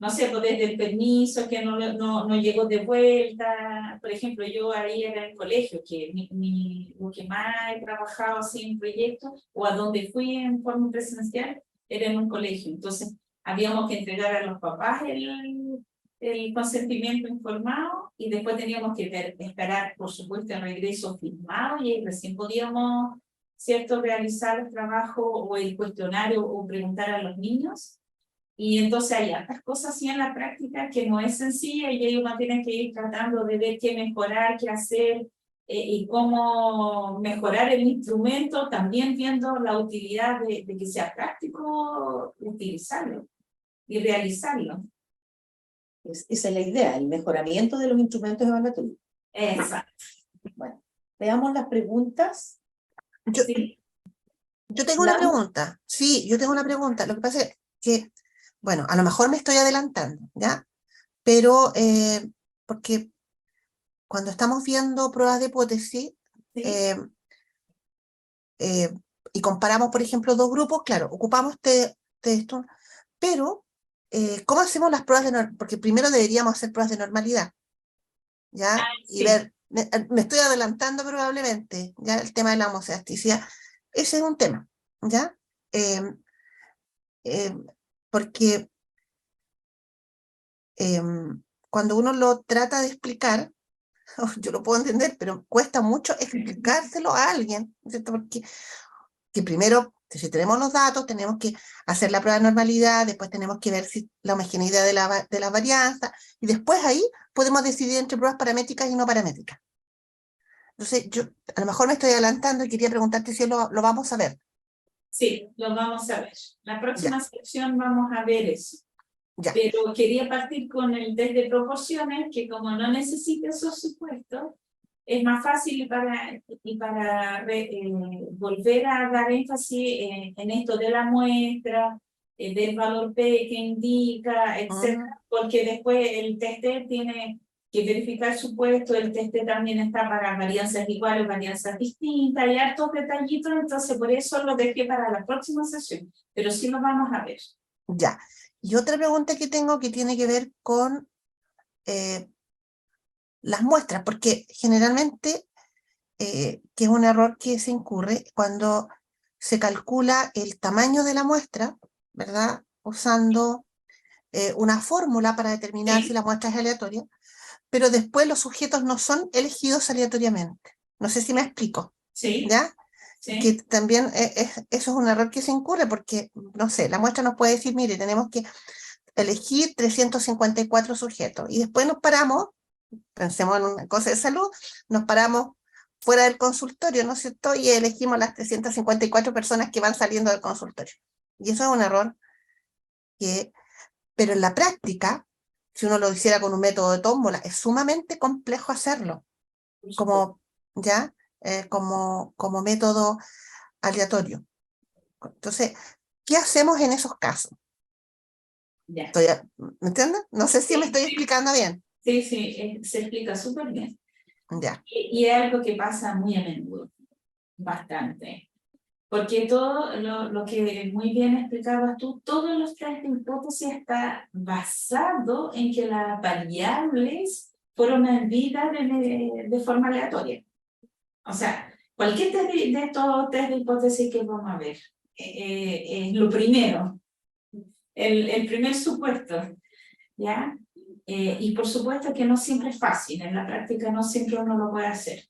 No sé, pues desde el permiso que no llegó de vuelta. Por ejemplo, yo ahí era en el colegio, que lo que más he trabajado así en proyectos, o a donde fui en forma presencial, era en un colegio. Entonces, habíamos que entregar a los papás el consentimiento informado y después teníamos que esperar, por supuesto, el regreso firmado y ahí recién podíamos, ¿cierto?, realizar el trabajo o el cuestionario o preguntar a los niños. Y entonces hay otras cosas así en la práctica que no es sencilla y ahí uno tiene que ir tratando de ver qué mejorar, qué hacer y cómo mejorar el instrumento, también viendo la utilidad de que sea práctico utilizarlo y realizarlo. Esa es la idea, el mejoramiento de los instrumentos evaluatorios. Exacto. Bueno, veamos las preguntas. Sí. Yo tengo una pregunta. Sí, yo tengo una pregunta. Lo que pasa es que, bueno, a lo mejor me estoy adelantando, ¿ya? Pero, porque cuando estamos viendo pruebas de hipótesis, Sí. Y comparamos, por ejemplo, dos grupos, claro, ocupamos esto, pero, ¿cómo hacemos las pruebas porque primero deberíamos hacer pruebas de normalidad, ¿ya? Sí. Y ver, me estoy adelantando probablemente, ¿ya? El tema de la homoceasticidad, ese es un tema, ¿ya? Porque cuando uno lo trata de explicar, yo lo puedo entender, pero cuesta mucho explicárselo a alguien, ¿cierto? Porque que primero, si tenemos los datos, tenemos que hacer la prueba de normalidad, después tenemos que ver si la homogeneidad de la varianza, y después ahí podemos decidir entre pruebas paramétricas y no paramétricas. Entonces, yo a lo mejor me estoy adelantando y quería preguntarte si lo vamos a ver. Sí, lo vamos a ver. La próxima sección vamos a ver eso. Ya. Pero quería partir con el test de proporciones, que como no necesita esos supuestos, es más fácil para volver a dar énfasis en esto de la muestra, del valor P que indica, etc. Porque después el test tiene que verificar supuestos, el test también está para varianzas iguales, varianzas distintas, hay hartos detallitos, entonces por eso lo dejé para la próxima sesión, pero sí lo vamos a ver. Ya. Y otra pregunta que tengo que tiene que ver con las muestras, porque generalmente, que es un error que se incurre cuando se calcula el tamaño de la muestra, ¿verdad? Usando una fórmula para determinar si la muestra es aleatoria, pero después los sujetos no son elegidos aleatoriamente. No sé si me explico. Sí. ¿Ya? Sí. Que también eso es un error que se incurre porque, no sé, la muestra nos puede decir, mire, tenemos que elegir 354 sujetos y después nos paramos, pensemos en una cosa de salud, nos paramos fuera del consultorio, ¿no es cierto? Y elegimos las 354 personas que van saliendo del consultorio. Y eso es un error pero en la práctica, si uno lo hiciera con un método de tómbola, es sumamente complejo hacerlo. Como, ¿ya? como método aleatorio. Entonces, ¿qué hacemos en esos casos? Ya. ¿Me entiendes? No sé si me estoy explicando bien. Sí, sí, se explica súper bien. Ya. Y es algo que pasa muy a menudo, bastante. Porque todo lo que muy bien explicabas tú, todos los test de hipótesis está basado en que las variables fueron medidas de forma aleatoria. O sea, cualquier test de estos test de hipótesis que vamos a ver, es lo primero, el primer supuesto, ¿ya? Y por supuesto que no siempre es fácil, en la práctica no siempre uno lo puede hacer.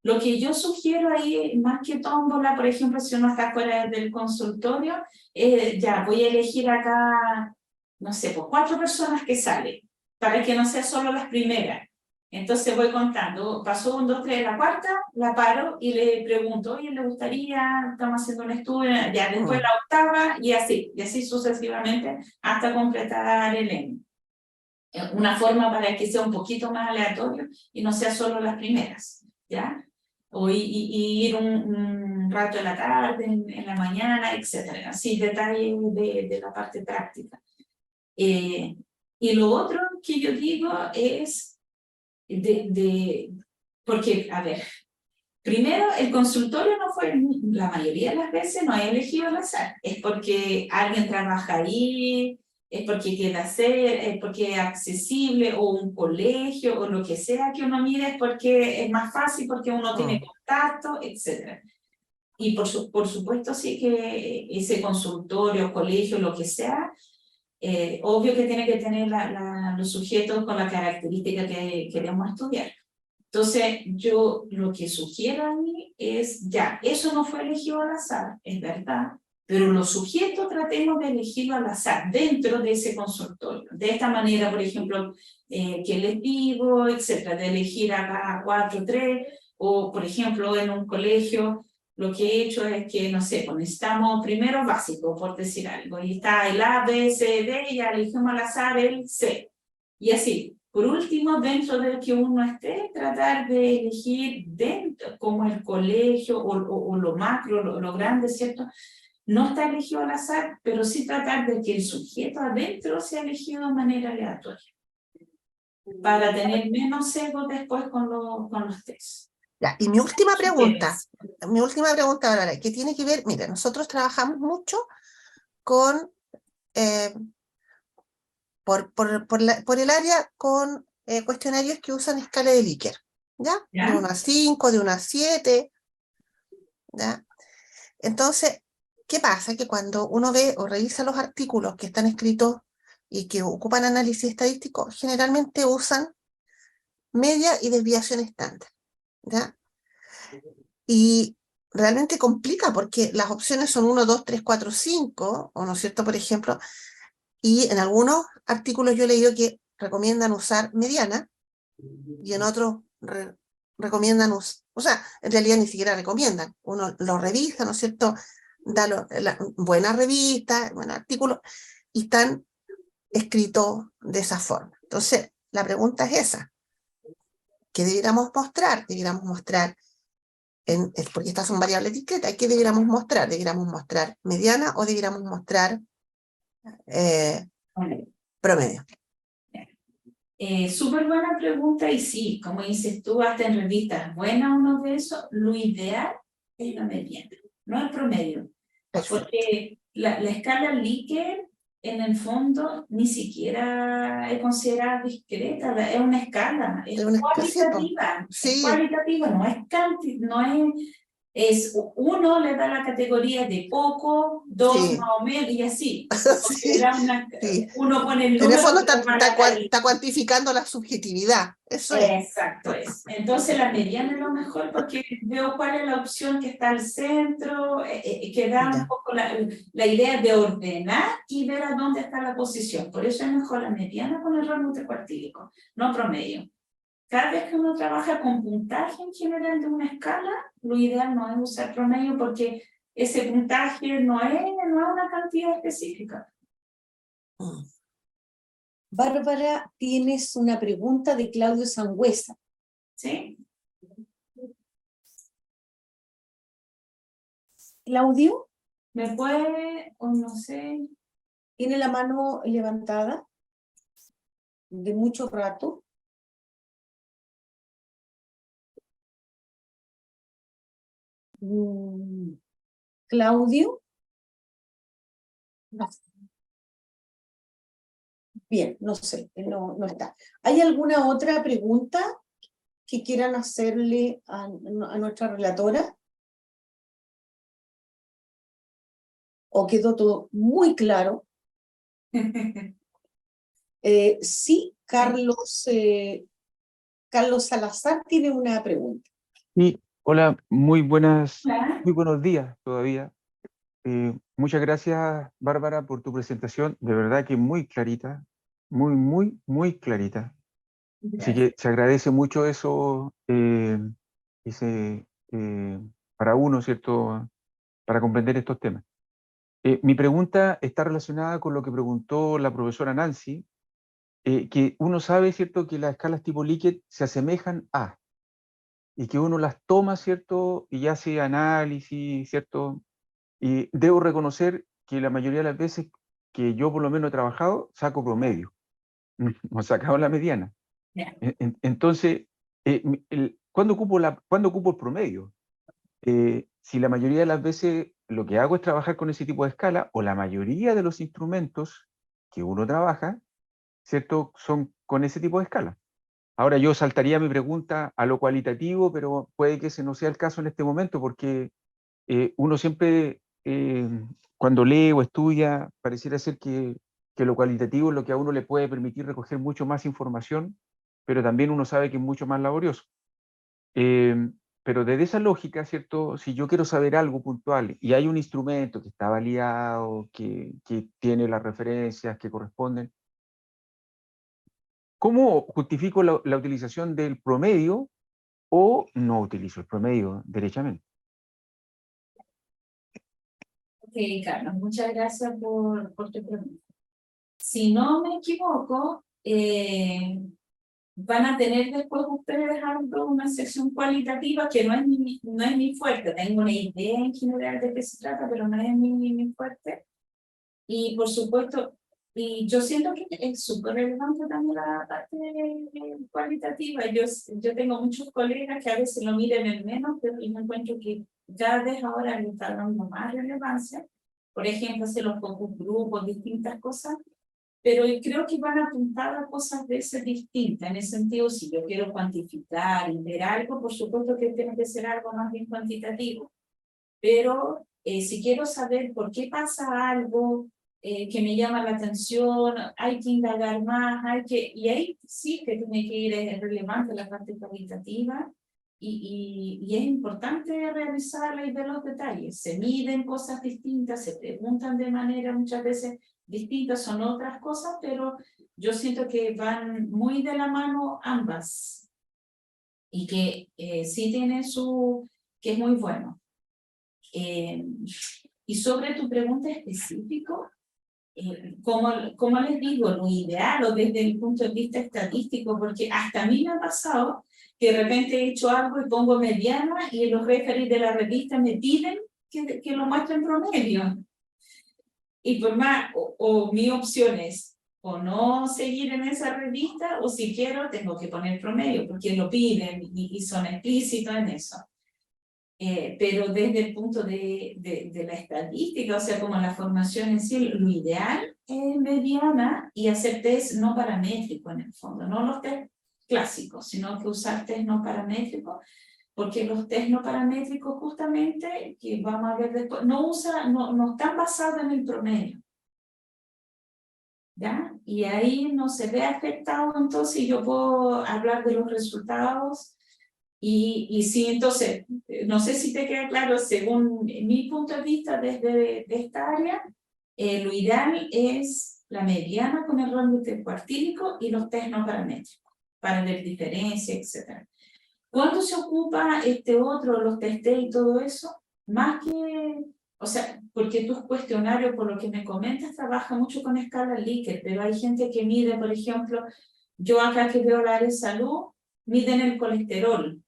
Lo que yo sugiero ahí, más que tómbola, por ejemplo, si uno está fuera del consultorio, ya voy a elegir acá, no sé, pues 4 personas que salen, para que no sea solo las primeras. Entonces voy contando, pasó 1, 2, 3, la cuarta, la paro y le pregunto, oye, ¿le gustaría? Estamos haciendo un estudio, ya después la octava y así sucesivamente hasta completar el N. Una forma para que sea un poquito más aleatorio y no sea solo las primeras, ¿ya? O y ir un rato en la tarde, en la mañana, etcétera. Así, detalles de la parte práctica. Y lo otro que yo digo es porque, a ver, primero, el consultorio no fue, la mayoría de las veces no he elegido al azar, es porque alguien trabaja ahí, es porque queda cerca, es porque es accesible, o un colegio, o lo que sea que uno mire, es porque es más fácil, porque uno tiene contacto, etc. Y por supuesto sí que ese consultorio, colegio, lo que sea, obvio que tiene que tener los sujetos con la característica que queremos estudiar. Entonces, yo lo que sugiero a mí es, ya, eso no fue elegido al azar, es verdad, pero los sujetos tratemos de elegirlo al azar dentro de ese consultorio. De esta manera, por ejemplo, que les digo, etcétera, de elegir a 4, 3, o por ejemplo, en un colegio, lo que he hecho es que, no sé, pues necesitamos primero básico, por decir algo, y está el A, B, C, D, y ya elegimos al azar el C. Y así, por último, dentro del que uno esté, tratar de elegir dentro, como el colegio o lo macro, lo grande, ¿cierto? No está elegido al azar, pero sí tratar de que el sujeto adentro sea elegido de manera aleatoria, para tener menos sesgo después con los tests. Ya, y mi última pregunta, Bárbara, que tiene que ver, mira, nosotros trabajamos mucho con, por el área con cuestionarios que usan escala de Likert, ¿ya? ¿Ya? De 1 a 5, de 1 a 7, ¿ya? Entonces, ¿qué pasa? Que cuando uno ve o revisa los artículos que están escritos y que ocupan análisis estadístico, generalmente usan media y desviación estándar, ¿ya? Y realmente complica porque las opciones son 1, 2, 3, 4, 5, ¿o no es cierto? Por ejemplo, y en algunos artículos yo he leído que recomiendan usar mediana y en otros recomiendan usar, o sea, en realidad ni siquiera recomiendan, uno lo revisa, ¿no es cierto? Da buena revista, buen artículo, y están escritos de esa forma. Entonces, la pregunta es esa, ¿qué debiéramos mostrar? Debiéramos mostrar porque estas son variables discretas, ¿qué debiéramos mostrar? ¿Debiéramos mostrar mediana o debiéramos mostrar promedio? Súper buena pregunta y sí, como dices tú, hasta en revistas buenas uno de eso, lo ideal es la mediana, no el promedio. Perfecto. Porque la escala Likert, en el fondo, ni siquiera es considerada discreta, es una escala, es cualitativa, sí, es cualitativa, no es uno le da la categoría de poco, 2 sí. más o menos, y así. Sí, sí. Uno pone el En el número, fondo otro va a la calidad. está cuantificando la subjetividad, eso es. Exacto es. Entonces la mediana es lo mejor porque veo cuál es la opción que está al centro, que da un Ya. poco la idea de ordenar y ver a dónde está la posición. Por eso es mejor la mediana con el rango intercuartílico, no promedio. Cada vez que uno trabaja con puntaje en general de una escala, lo ideal no es usar promedio porque ese puntaje no es una cantidad específica. Bárbara, tienes una pregunta de Claudio Sangüesa. ¿Sí? Claudio, ¿Me puede, o no sé? ¿tiene la mano levantada de mucho rato? Claudio. No. Bien, no sé, no está. ¿Hay alguna otra pregunta que quieran hacerle a nuestra relatora? ¿O quedó todo muy claro? Sí, Carlos Salazar tiene una pregunta. Sí, hola, Hola. muy buenos días todavía. Muchas gracias, Bárbara, por tu presentación. De verdad que muy clarita, muy clarita. Así Gracias. que se agradece mucho eso, ese, para uno, ¿cierto? Para comprender estos temas. Mi pregunta está relacionada con lo que preguntó la profesora Nancy, que uno sabe, ¿cierto?, que las escalas tipo Likert se asemejan a, y que uno las toma, ¿cierto?, y hace análisis, ¿cierto? Y debo reconocer que la mayoría de las veces que yo por lo menos he trabajado, saco promedio, no he sacado la mediana. Ya. Entonces, ¿cuándo ocupo el promedio? Si la mayoría de las veces lo que hago es trabajar con ese tipo de escala, o la mayoría de los instrumentos que uno trabaja, ¿cierto?, son con ese tipo de escala. Ahora yo saltaría mi pregunta a lo cualitativo, pero puede que ese no sea el caso en este momento, porque uno siempre, cuando lee o estudia, pareciera ser que lo cualitativo es lo que a uno le puede permitir recoger mucho más información, pero también uno sabe que es mucho más laborioso. Pero desde esa lógica, ¿cierto? Si yo quiero saber algo puntual y hay un instrumento que está validado, que tiene las referencias que corresponden, ¿cómo justifico la utilización del promedio o no utilizo el promedio derechamente? Ok, Carlos, muchas gracias por tu pregunta. Si no me equivoco, van a tener después ustedes algo, una sección cualitativa que no es mi fuerte. Tengo una idea en general de qué se trata, pero no es mi fuerte. Y por supuesto, y yo siento que es súper relevante también la parte cualitativa. Yo tengo muchos colegas que a veces lo miran en menos, pero yo encuentro que cada vez ahora le está dando más relevancia. Por ejemplo, hacer los focus grupos, distintas cosas, pero creo que van a apuntar a cosas de ese distintas. En ese sentido, si yo quiero cuantificar y ver algo, por supuesto que tiene que ser algo más bien cuantitativo. Pero si quiero saber por qué pasa algo que me llama la atención, hay que indagar más, y ahí sí que tiene que ir, es relevante la parte cualitativa, y es importante revisarla y ver los detalles. Se miden cosas distintas, se preguntan de manera muchas veces distintas, son otras cosas, pero yo siento que van muy de la mano ambas, y que sí tiene que es muy bueno. Y sobre tu pregunta específica, como les digo, lo ideal o desde el punto de vista estadístico, porque hasta a mí me ha pasado que de repente he hecho algo y pongo mediana y los referees de la revista me piden que lo muestre en promedio. Y por más, o mi opción es o no seguir en esa revista, o si quiero tengo que poner promedio, porque lo piden y son explícitos en eso. Pero desde el punto de la estadística, o sea, como la formación en sí, lo ideal es mediana y hacer test no paramétrico en el fondo, no los test clásicos, sino que usar test no paramétricos, porque los test no paramétricos justamente, que vamos a ver después, no están basados en el promedio. ¿Ya? Y ahí no se ve afectado, entonces yo puedo hablar de los resultados. Y sí, entonces, no sé si te queda claro, según mi punto de vista desde esta área, lo ideal es la mediana con el rango intercuartílico y los test no paramétricos, para ver diferencias, etc. ¿Cuándo se ocupa este otro, los test y todo eso? Más que, o sea, porque tus cuestionarios, por lo que me comentas, trabaja mucho con escala Likert, pero hay gente que mide, por ejemplo, yo acá que veo la área de salud, miden el colesterol,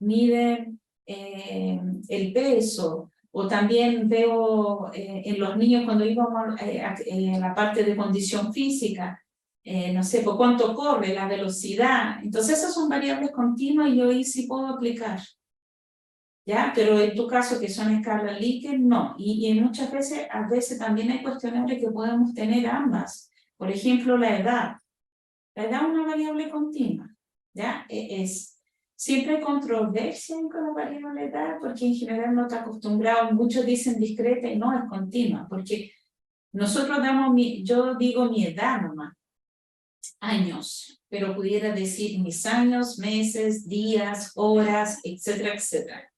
miden el peso, O también veo en los niños cuando íbamos en la parte de condición física, no sé, por cuánto corre, la velocidad. Entonces esas son variables continuas y yo ahí sí puedo aplicar. ¿Ya? Pero en tu caso, que son escalas Likert, no. Y muchas veces, a veces también hay cuestionarios que podemos tener ambas. Por ejemplo, la edad. La edad es una variable continua. ¿Ya? Siempre hay controversia con la variable edad, porque en general no está acostumbrado. Muchos dicen discreta y no, es continua. Porque nosotros yo digo mi edad nomás. Años. Pero pudiera decir mis años, meses, días, horas, etcétera, etcétera.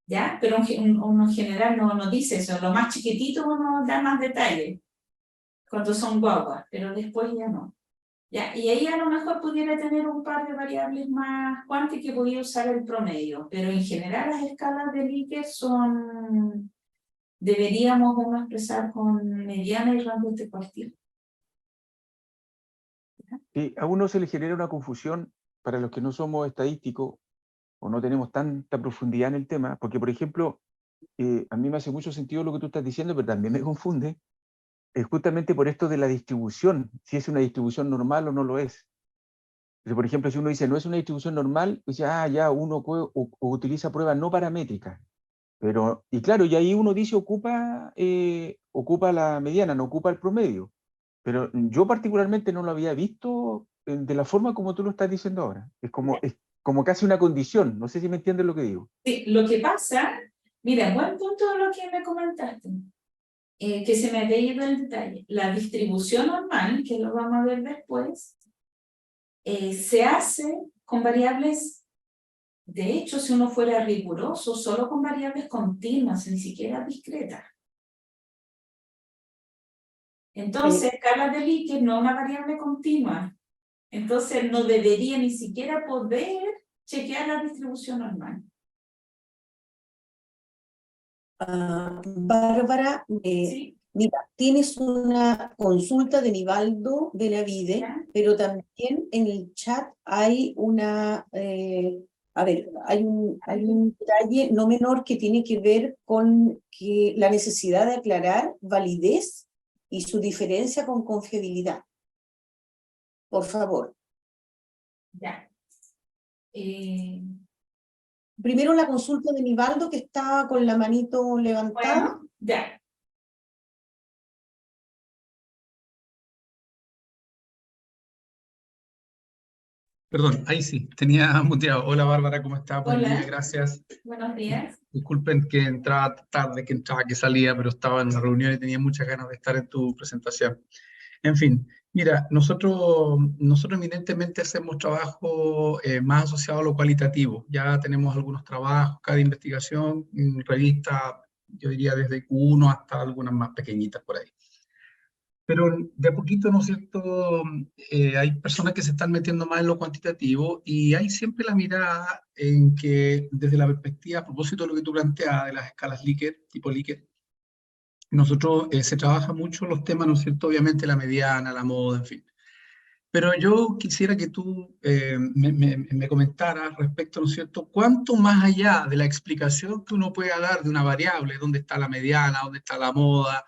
¿Ya? Pero uno en general no dice eso. Lo más chiquitito uno da más detalle cuando son guaguas, pero después ya no. ¿Ya? Y ahí a lo mejor pudiera tener un par de variables más cuánticas que podía usar el promedio, pero en general las escalas de Likert deberíamos uno expresar con mediana y rango de cuartil. Sí, a uno se le genera una confusión para los que no somos estadísticos o no tenemos tanta profundidad en el tema, porque, por ejemplo, a mí me hace mucho sentido lo que tú estás diciendo, pero también me confunde, justamente por esto de la distribución, si es una distribución normal o no lo es. Entonces, por ejemplo, si uno dice no es una distribución normal, pues ya uno utiliza pruebas no paramétricas. Pero, y claro, y ahí uno dice ocupa la mediana, no ocupa el promedio. Pero yo particularmente no lo había visto de la forma como tú lo estás diciendo ahora. Es como casi una condición. No sé si me entiendes lo que digo. Sí, lo que pasa, mira, buen punto de lo que me comentaste, que se me había ido el detalle. La distribución normal, que lo vamos a ver después, se hace con variables, de hecho, si uno fuera riguroso, solo con variables continuas, ni siquiera discretas. Entonces, escala de Likert no es una variable continua. Entonces, no debería ni siquiera poder chequear la distribución normal. Bárbara, ¿Sí? mira, tienes una consulta de Nivaldo Benavides, ¿Ya? pero también en el chat hay hay un detalle no menor que tiene que ver con que la necesidad de aclarar validez y su diferencia con confiabilidad. Por favor. Ya. Primero la consulta de Nivaldo, que está con la manito levantada. Bueno, ya. Perdón, ahí sí, tenía muteado. Hola Bárbara, ¿cómo estás? Buen día, Hola. gracias. Buenos días. Disculpen que entraba tarde, que entraba, que salía, pero estaba en una reunión y tenía muchas ganas de estar en tu presentación. En fin, mira, nosotros eminentemente hacemos trabajo más asociado a lo cualitativo. Ya tenemos algunos trabajos, cada investigación, revista, yo diría desde Q1 hasta algunas más pequeñitas por ahí. Pero de a poquito, ¿no es cierto? Hay personas que se están metiendo más en lo cuantitativo y hay siempre la mirada en que desde la perspectiva, a propósito de lo que tú planteas de las escalas Likert, tipo Likert, nosotros se trabaja mucho los temas, ¿no es cierto? Obviamente la mediana, la moda, en fin. Pero yo quisiera que tú me comentaras respecto, ¿no es cierto? ¿Cuánto más allá de la explicación que uno pueda dar de una variable, dónde está la mediana, dónde está la moda,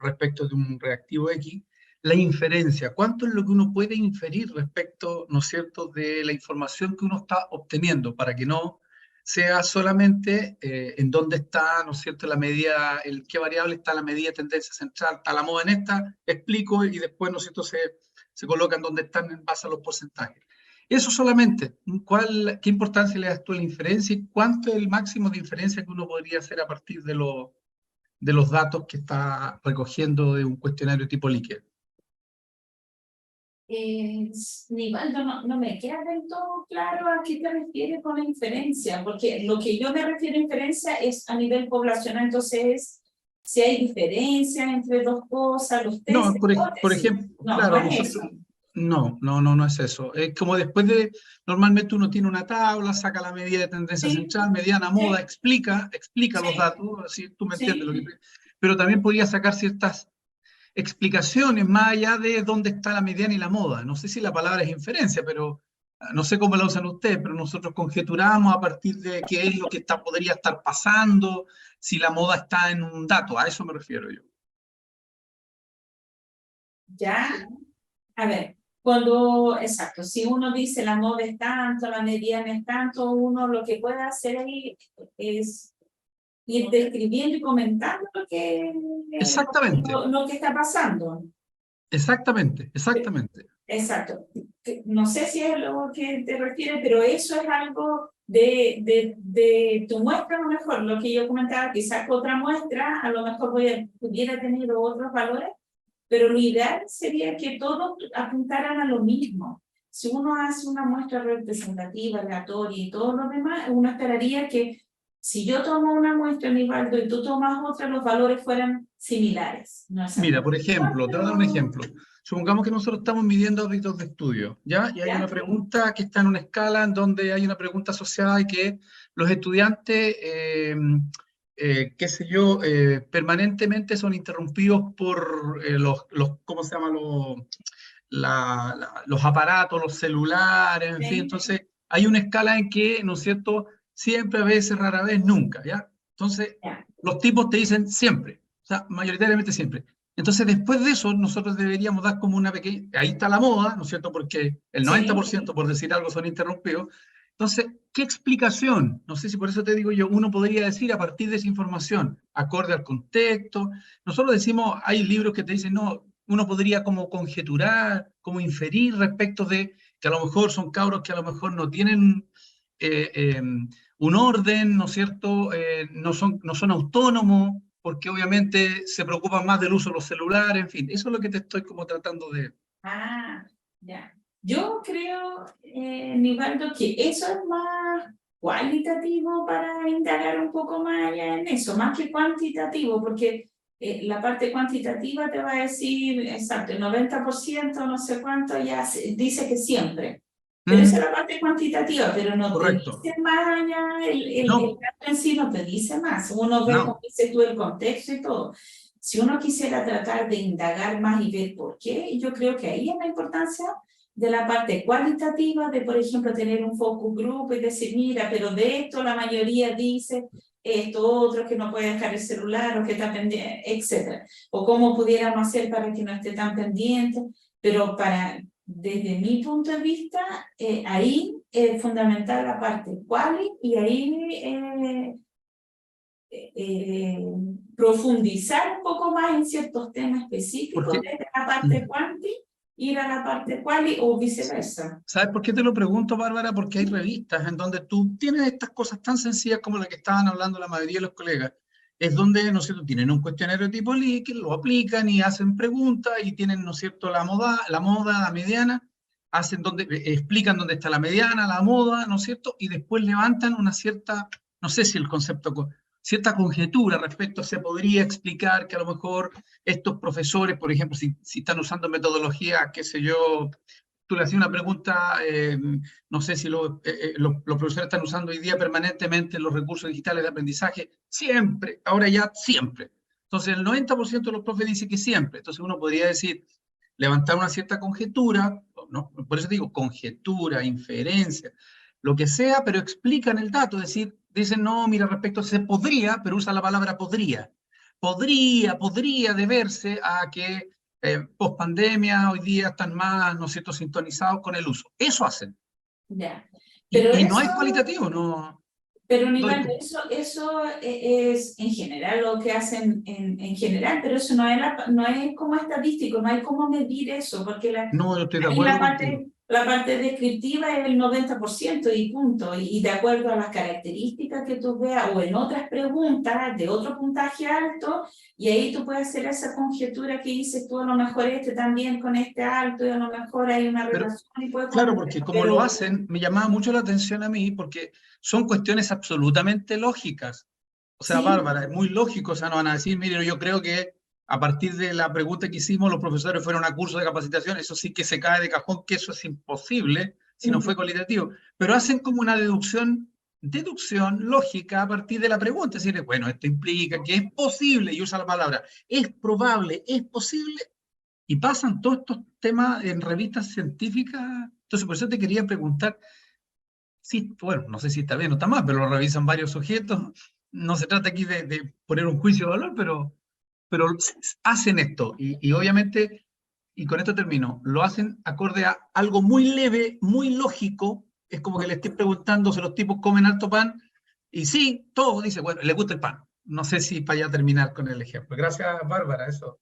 respecto de un reactivo X, la inferencia, cuánto es lo que uno puede inferir respecto, ¿no es cierto?, de la información que uno está obteniendo, para que no sea solamente en dónde está, ¿no es cierto?, la medida, qué variable está la medida de tendencia central, está la moda en esta, explico y después, ¿no es cierto?, se colocan donde están en base a los porcentajes. Eso solamente, ¿qué importancia le das tú a la inferencia y cuánto es el máximo de inferencia que uno podría hacer a partir de los datos que está recogiendo de un cuestionario tipo Likert? Nivaldo, no me queda del todo claro a qué te refieres con la inferencia, porque lo que yo me refiero a inferencia es a nivel poblacional, entonces si hay diferencia entre dos cosas, los test, No, por ejemplo, no, claro, no es nosotros, eso. no es eso. Es como después normalmente uno tiene una tabla, saca la medida de tendencia Sí. central, mediana, moda, explica los Sí. datos, así tú me entiendes Sí. pero también podría sacar ciertas explicaciones más allá de dónde está la mediana y la moda. No sé si la palabra es inferencia, pero no sé cómo la usan ustedes, pero nosotros conjeturamos a partir de qué es lo que podría estar pasando, si la moda está en un dato, a eso me refiero yo. Ya, a ver, exacto, si uno dice la moda es tanto, la mediana es tanto, uno lo que puede hacer ahí es ir describiendo y comentando Exactamente, lo que está pasando. exactamente, exactamente. Exacto. No sé si es lo que te refieres, pero eso es algo de tu muestra, a lo mejor, lo que yo comentaba, quizás otra muestra, a lo mejor pudiera tener otros valores, pero lo ideal sería que todos apuntaran a lo mismo. Si uno hace una muestra representativa, aleatoria y todo lo demás, uno esperaría que si yo tomo una muestra, Nivaldo, y tú tomas otra, los valores fueran similares. No Mira, por exactamente igual, ejemplo, te voy a dar un ejemplo. Supongamos que nosotros estamos midiendo hábitos de estudio, ¿ya? Y hay ¿ya? una pregunta que está en una escala en donde hay una pregunta asociada y que los estudiantes, qué sé yo, permanentemente son interrumpidos por ¿cómo se llama? Los aparatos, los celulares, en fin. Sí. Entonces, hay una escala en que, ¿no es cierto?, siempre, a veces, rara vez, nunca, ¿ya? Entonces, Ya. los tipos te dicen siempre, o sea, mayoritariamente siempre. Entonces, después de eso, nosotros deberíamos dar como una pequeña... Ahí está la moda, ¿no es cierto? Porque el 90%, por decir algo, son interrumpidos. Entonces, ¿qué explicación? No sé si por eso te digo yo, uno podría decir a partir de esa información, acorde al contexto. Nosotros decimos, hay libros que te dicen, no, uno podría como conjeturar, como inferir respecto de que a lo mejor son cabros que a lo mejor no tienen un orden, ¿no es cierto? No son autónomos, porque obviamente se preocupan más del uso de los celulares, en fin, eso es lo que te estoy como tratando de... Ah, ya. Yo creo, Nivaldo, que eso es más cualitativo para indagar un poco más allá en eso, más que cuantitativo, porque la parte cuantitativa te va a decir, exacto, el 90%, no sé cuánto, ya dice que siempre. Pero esa es la parte cuantitativa, pero no te Correcto. dice más allá, el No, dato en sí no te dice más. Uno ve, como no. dices tú, el contexto y todo. Si uno quisiera tratar de indagar más y ver por qué, yo creo que ahí es la importancia de la parte cualitativa, de por ejemplo tener un focus group y decir, mira, pero de esto la mayoría dice esto, otro que no puede dejar el celular o que está pendiente, etc. O cómo pudiéramos hacer para que no esté tan pendiente, pero desde mi punto de vista, ahí es fundamental la parte quali y ahí profundizar un poco más en ciertos temas específicos Porque, desde la parte quanti, ir a la parte quali o viceversa. ¿sabes por qué te lo pregunto, Bárbara? Porque hay revistas en donde tú tienes estas cosas tan sencillas como la que estaban hablando la mayoría de los colegas. Es donde, ¿no es cierto?, tienen un cuestionario tipo Likert, lo aplican y hacen preguntas y tienen, ¿no es cierto?, la moda, la mediana, explican dónde está la mediana, la moda, ¿no es cierto?, y después levantan una cierta, no sé si el concepto, cierta conjetura respecto a se podría explicar que a lo mejor estos profesores, por ejemplo, si están usando metodología, qué sé yo, tú le hacías una pregunta, no sé si los profesores están usando hoy día permanentemente los recursos digitales de aprendizaje, siempre, ahora ya siempre. Entonces el 90% de los profes dice que siempre, entonces uno podría decir, levantar una cierta conjetura, ¿no? Por eso digo conjetura, inferencia, lo que sea, pero explican el dato, es decir, dicen, no, mira, respecto a se podría, pero usa la palabra podría. Podría deberse a que post pandemia hoy día están más, ¿no es cierto?, sintonizados con el uso. Eso hacen. Ya. Pero Y no eso, es cualitativo, no. pero Nivaldo, eso es en general lo que hacen en general, pero eso no es como estadístico, no hay cómo medir eso, porque No, yo estoy de ahí acuerdo contigo. la parte descriptiva es el 90% y punto. Y de acuerdo a las características que tú veas o en otras preguntas de otro puntaje alto, y ahí tú puedes hacer esa conjetura que dices tú, a lo mejor este también con este alto y a lo mejor hay una Pero, relación y puedes claro, poner, porque como lo pero hacen, me llamaba mucho la atención a mí, porque son cuestiones absolutamente lógicas. O sea, sí, Bárbara, es muy lógico, o sea, no van a decir, mire, yo creo que a partir de la pregunta que hicimos, los profesores fueron a curso de capacitación, eso sí que se cae de cajón, que eso es imposible si no fue cualitativo, pero hacen como una deducción lógica a partir de la pregunta, es decir, bueno, esto implica que es posible, y usa la palabra, es probable, es posible, y pasan todos estos temas en revistas científicas. Entonces, por eso te quería preguntar, sí, bueno, no sé si está bien o está mal, pero lo revisan varios sujetos. No se trata aquí de poner un juicio de valor, pero hacen esto. Y obviamente, y con esto termino, lo hacen acorde a algo muy leve, muy lógico. Es como que le estoy preguntando si los tipos comen harto pan. Y sí, todos dicen, bueno, les gusta el pan. No sé si para ya terminar con el ejemplo. Gracias, Bárbara, eso.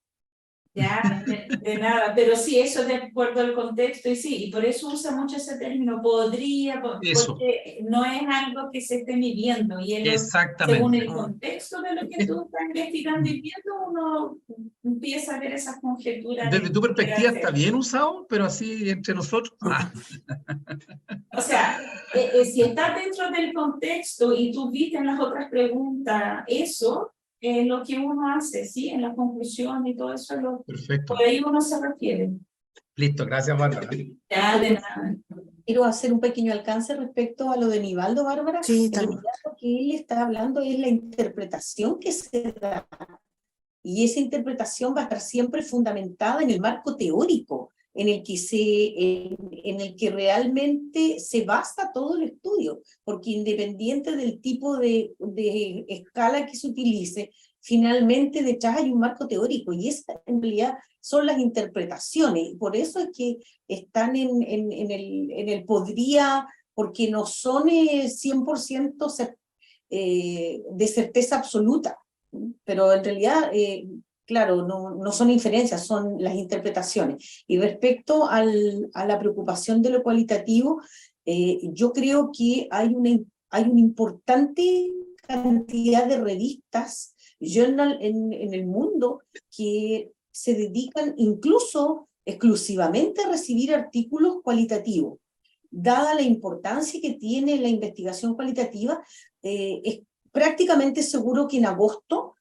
Ya, de nada, pero sí, eso es de acuerdo al contexto y sí, y por eso usa mucho ese término, podría, Eso, porque no es algo que se esté midiendo y según el exactamente. contexto de lo que tú estás investigando y viendo, uno empieza a ver esas conjeturas Desde de tu qué perspectiva está hacer. bien usado, pero así entre nosotros. O sea, si estás dentro del contexto y tú viste en las otras preguntas eso, es lo que uno hace, ¿sí? En la conclusión y todo eso, Perfecto. por ahí uno se refiere. Listo, gracias, Bárbara. Ya, de nada. Quiero hacer un pequeño alcance respecto a lo de Nivaldo, Bárbara. Sí, En también. realidad lo que él está hablando es la interpretación que se da. Y esa interpretación va a estar siempre fundamentada en el marco teórico, en el que realmente se basa todo el estudio, porque independiente del tipo de escala que se utilice, finalmente detrás hay un marco teórico, y esas en realidad son las interpretaciones, y por eso es que están en el podría, porque no son 100% de certeza absoluta, pero en realidad, claro, no son inferencias, son las interpretaciones. Y respecto a la preocupación de lo cualitativo, yo creo que hay una importante cantidad de revistas, journal en el mundo, que se dedican incluso exclusivamente a recibir artículos cualitativos. Dada la importancia que tiene la investigación cualitativa, es prácticamente seguro que en agosto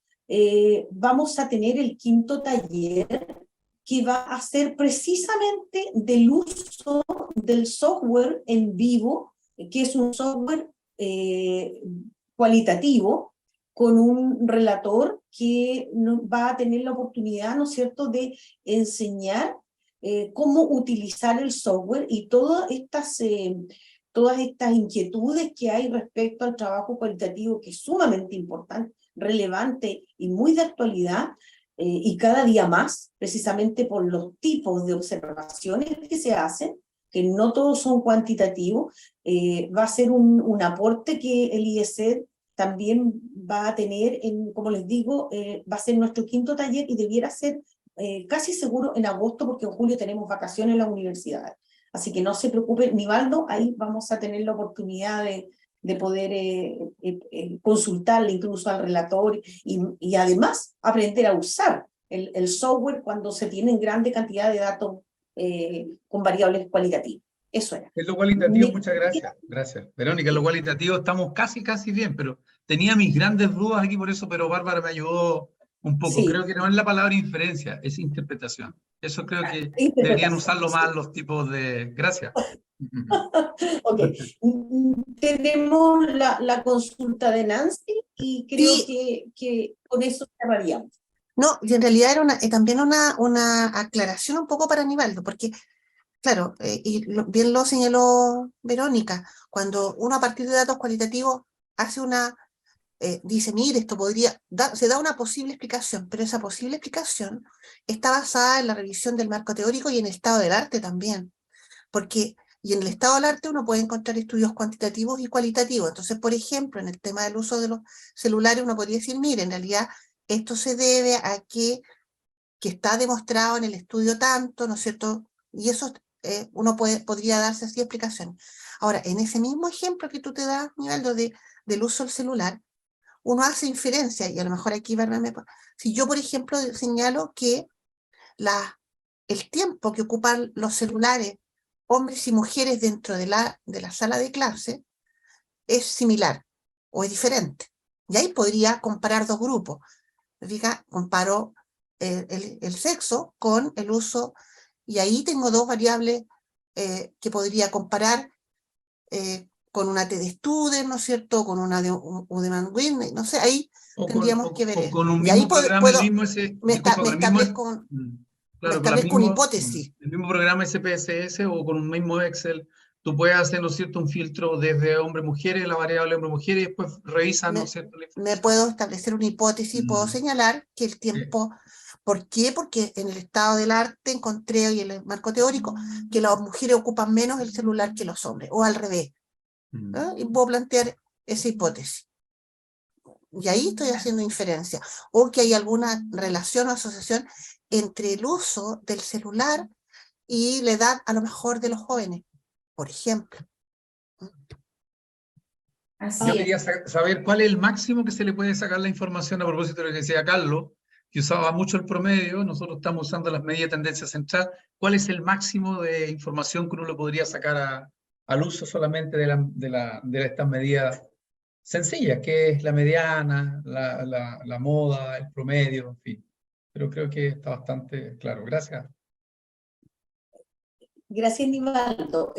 vamos a tener el 5º taller, que va a ser precisamente del uso del software en vivo, que es un software cualitativo, con un relator que va a tener la oportunidad, ¿no es cierto?, de enseñar cómo utilizar el software y todas estas inquietudes que hay respecto al trabajo cualitativo, que es sumamente importante, relevante y muy de actualidad, y cada día más, precisamente por los tipos de observaciones que se hacen, que no todos son cuantitativos. Va a ser un aporte que el IESED también va a tener, como les digo, va a ser nuestro 5º taller, y debiera ser casi seguro en agosto, porque en julio tenemos vacaciones en las universidades. Así que no se preocupen, Nivaldo, ahí vamos a tener la oportunidad de poder consultarle incluso al relator, y además aprender a usar el software cuando se tienen grande cantidad de datos con variables cualitativas. Eso era. En lo cualitativo, muchas gracias. Gracias. Verónica, en lo cualitativo estamos casi bien, pero tenía mis grandes dudas aquí por eso, pero Bárbara me ayudó un poco. Sí. Creo que no es la palabra inferencia, es interpretación. Eso creo que Interpretación, deberían usarlo más sí. los tipos de... Gracias. Ok, tenemos la consulta de Nancy, y creo Sí. que con eso cerraríamos. No, y en realidad era también una aclaración un poco para Nivaldo, porque, claro, bien lo señaló Verónica, cuando uno a partir de datos cualitativos hace dice, mire, esto se da una posible explicación, pero esa posible explicación está basada en la revisión del marco teórico y en el estado del arte también, y en el estado del arte uno puede encontrar estudios cuantitativos y cualitativos. Entonces, por ejemplo, en el tema del uso de los celulares, uno podría decir, mire, en realidad esto se debe a que está demostrado en el estudio tanto, ¿no es cierto? Y eso uno podría darse así explicación. Ahora, en ese mismo ejemplo que tú te das, Nivaldo, del uso del celular, uno hace inferencia, y a lo mejor aquí, si yo, por ejemplo, señalo que el tiempo que ocupan los celulares, hombres y mujeres dentro de la sala de clase, es similar o es diferente. Y ahí podría comparar dos grupos. Fíjate, comparo el sexo con el uso, y ahí tengo dos variables que podría comparar con una TED-Student, ¿no es cierto?, con una de Udemy, no sé, ahí tendríamos que ver o eso. con un Y ahí mismo programa, puedo, el mismo ese, me disculpa, con el mismo, establezco Claro, con establezco una hipótesis. el mismo programa SPSS o con un mismo Excel, tú puedes hacer, ¿no es cierto?, un filtro desde hombre-mujeres, la variable hombre-mujer, y después revisas, ¿no es cierto?, la Me información. puedo establecer una hipótesis y puedo Mm. señalar que el tiempo, ¿por qué? Porque en el estado del arte encontré, y en el marco teórico, que las mujeres ocupan menos el celular que los hombres, o al revés. Mm. Y puedo plantear esa hipótesis. Y ahí estoy haciendo inferencia. O que hay alguna relación o asociación entre el uso del celular y la edad a lo mejor de los jóvenes, por ejemplo. Así Yo es. quería saber cuál es el máximo que se le puede sacar la información a propósito de lo que decía Carlos, que usaba mucho el promedio, nosotros estamos usando las medidas de tendencia central. ¿Cuál es el máximo de información que uno le podría sacar al uso solamente de estas medidas sencillas, que es la mediana, la moda, el promedio, en fin? Pero creo que está bastante claro. Gracias. Gracias, Nivaldo.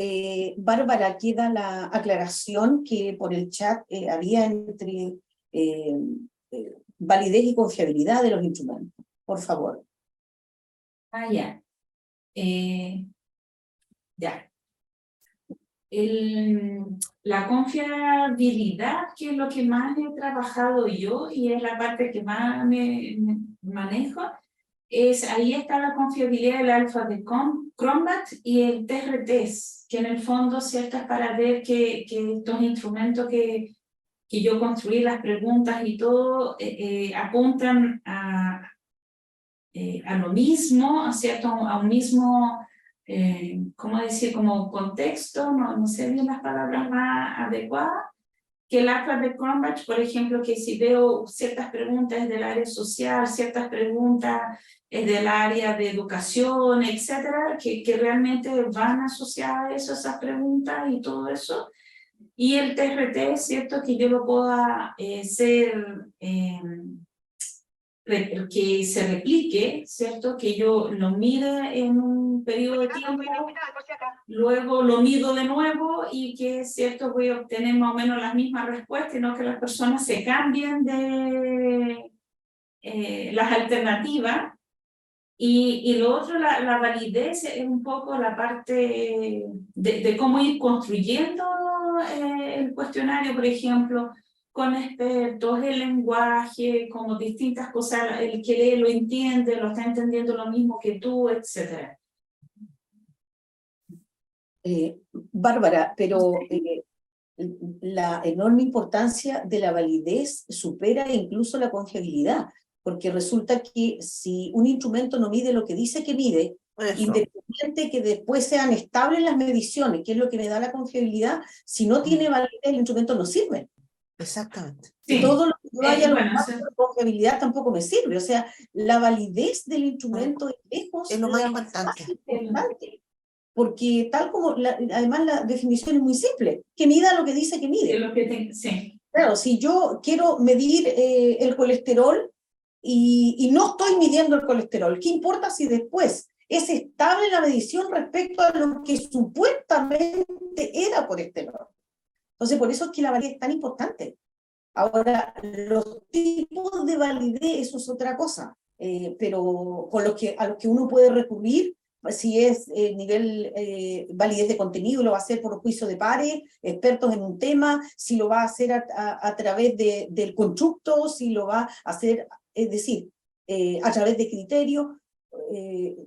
Bárbara, queda la aclaración que por el chat había entre validez y confiabilidad de los instrumentos. Por favor. Ah, ya. Ya. La confiabilidad, que es lo que más he trabajado yo y es la parte que más me manejo, ahí está la confiabilidad del alfa de Cronbach y el TRTs, que en el fondo, ¿cierto?, es para ver que estos instrumentos que yo construí, las preguntas y todo, apuntan a lo mismo, ¿cierto?, a un mismo, ¿cómo decir?, como contexto, no sé bien las palabras más adecuadas, que el Atlas de Cronbach, por ejemplo, que si veo ciertas preguntas del área social, ciertas preguntas del área de educación, etcétera, que realmente van asociadas a eso, esas preguntas y todo eso. Y el TRT, ¿cierto?, que yo lo pueda que se replique, ¿cierto?, que yo lo mire en un periodo de tiempo, luego lo mido de nuevo y que, ¿cierto?, voy a obtener más o menos las mismas respuestas y no que las personas se cambien de las alternativas. Y lo otro, la validez, es un poco la parte de cómo ir construyendo el cuestionario, por ejemplo, con expertos, el lenguaje, como distintas cosas, el que lee lo entiende, lo está entendiendo lo mismo que tú, etc. Bárbara, pero la enorme importancia de la validez supera incluso la confiabilidad, porque resulta que si un instrumento no mide lo que dice que mide, Eso. independiente que después sean estables las mediciones, que es lo que me da la confiabilidad, si no tiene validez el instrumento no sirve. Exactamente. Y todo lo que vaya a los bueno, datos de confiabilidad tampoco me sirve. O sea, la validez del instrumento es lejos Es lo más la importante. importante. Porque tal como, además la definición es muy simple, que mida lo que dice que mide. Sí. Claro, si yo quiero medir el colesterol y no estoy midiendo el colesterol, ¿qué importa si después es estable la medición respecto a lo que supuestamente era colesterol? Entonces, por eso es que la validez es tan importante. Ahora, los tipos de validez, eso es otra cosa, pero con a los que uno puede recurrir, si es nivel validez de contenido, lo va a hacer por juicio de pares, expertos en un tema, si lo va a hacer a través del constructo, si lo va a hacer, es decir, a través de criterios,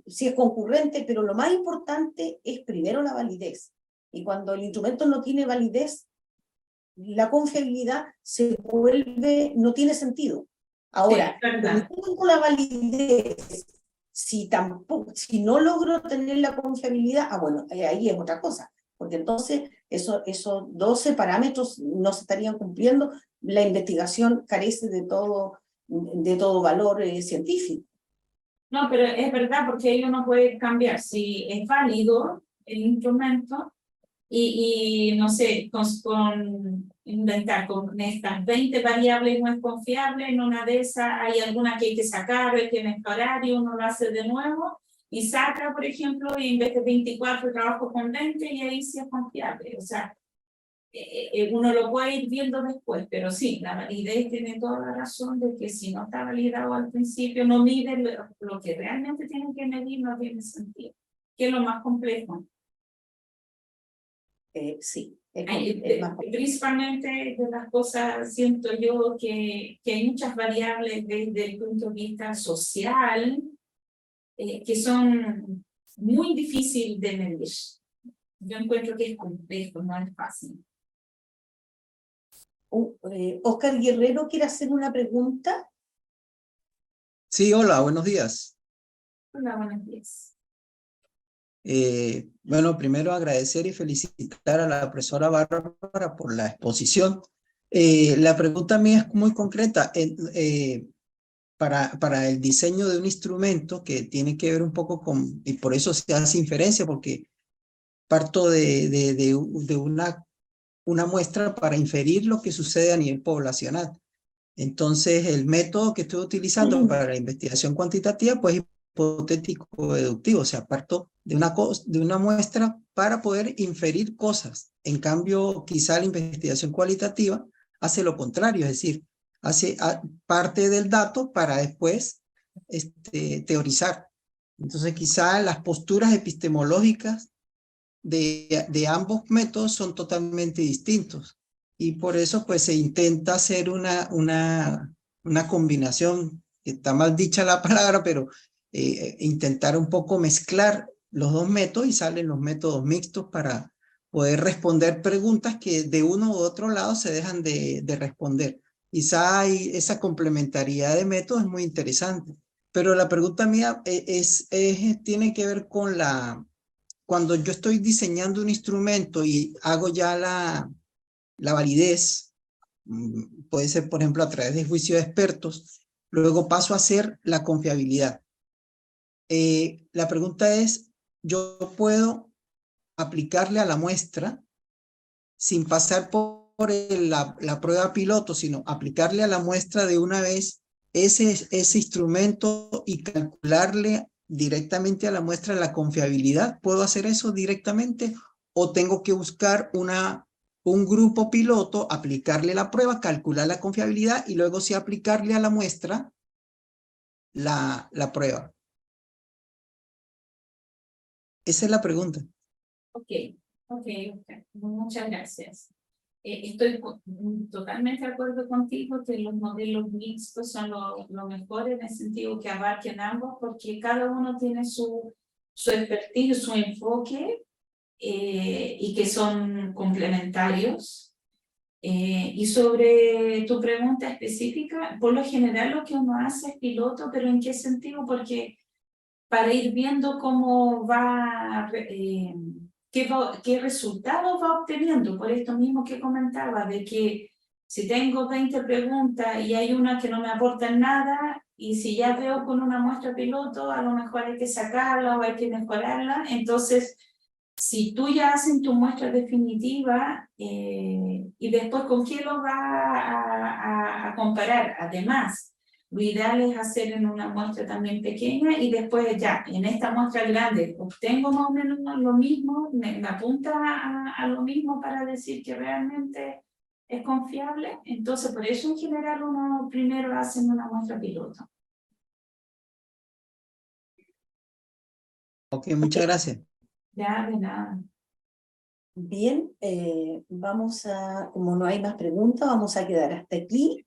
si es concurrente, pero lo más importante es primero la validez. Y cuando el instrumento no tiene validez, la confiabilidad no tiene sentido. Ahora, Sí, cuando tengo la validez, si no logro tener la confiabilidad, bueno, ahí es otra cosa, porque entonces esos 12 parámetros no se estarían cumpliendo, la investigación carece de todo valor científico. No, pero es verdad, porque ello no puede cambiar. Si es válido el instrumento, y no sé, inventar con estas 20 variables no es confiable, en una de esas hay alguna que hay que sacar, hay que mejorar y uno lo hace de nuevo y saca, por ejemplo, y en vez de 24 trabajo con 20 y ahí sí es confiable. O sea, uno lo puede ir viendo después, pero sí, la validez tiene toda la razón de que si no está validado al principio, no mide lo que realmente tienen que medir, no tiene sentido, que es lo más complejo. Sí, Principalmente de las cosas, siento yo que hay muchas variables desde el punto de vista social que son muy difíciles de medir. Yo encuentro que es complejo, no es fácil. Oscar Guerrero quiere hacer una pregunta. Sí, hola, buenos días. Hola, buenos días. Bueno, primero agradecer y felicitar a la profesora Bárbara por la exposición. La pregunta mía es muy concreta. Para el diseño de un instrumento que tiene que ver un poco con, y por eso se hace inferencia, porque parto de una muestra para inferir lo que sucede a nivel poblacional. Entonces, el método que estoy utilizando para la investigación cuantitativa, pues hipotético deductivo, o sea, parto de una muestra para poder inferir cosas. En cambio, quizá la investigación cualitativa hace lo contrario, es decir, hace parte del dato para después teorizar. Entonces, quizá las posturas epistemológicas de ambos métodos son totalmente distintos. Y por eso pues se intenta hacer una combinación, está mal dicha la palabra, pero intentar un poco mezclar los dos métodos y salen los métodos mixtos para poder responder preguntas que de uno u otro lado se dejan de responder. Quizá hay esa complementariedad de métodos es muy interesante. Pero la pregunta mía tiene que ver con cuando yo estoy diseñando un instrumento y hago ya la validez, puede ser, por ejemplo, a través de juicio de expertos, luego paso a hacer la confiabilidad. La pregunta es, ¿yo puedo aplicarle a la muestra sin pasar por la prueba piloto, sino aplicarle a la muestra de una vez ese instrumento y calcularle directamente a la muestra la confiabilidad? ¿Puedo hacer eso directamente o tengo que buscar un grupo piloto, aplicarle la prueba, calcular la confiabilidad y luego sí aplicarle a la muestra la prueba? Esa es la pregunta. Ok. Muchas gracias. Estoy totalmente de acuerdo contigo que los modelos mixtos son lo mejor en el sentido que abarquen ambos, porque cada uno tiene su expertise, su enfoque, y que son complementarios. Y sobre tu pregunta específica, por lo general lo que uno hace es piloto, pero ¿en qué sentido? Porque para ir viendo cómo va, qué resultados va obteniendo, por esto mismo que comentaba, de que si tengo 20 preguntas y hay una que no me aporta nada, y si ya veo con una muestra piloto, a lo mejor hay que sacarla o hay que mejorarla. Entonces, si tú ya haces tu muestra definitiva, y después con qué lo vas a comparar, además, lo ideal es hacer en una muestra también pequeña y después ya, en esta muestra grande, obtengo más o menos lo mismo, me apunta a lo mismo para decir que realmente es confiable. Entonces, por eso en general uno primero hace una muestra piloto. Ok, muchas gracias. Ya, de nada. Bien, como no hay más preguntas, vamos a quedar hasta aquí.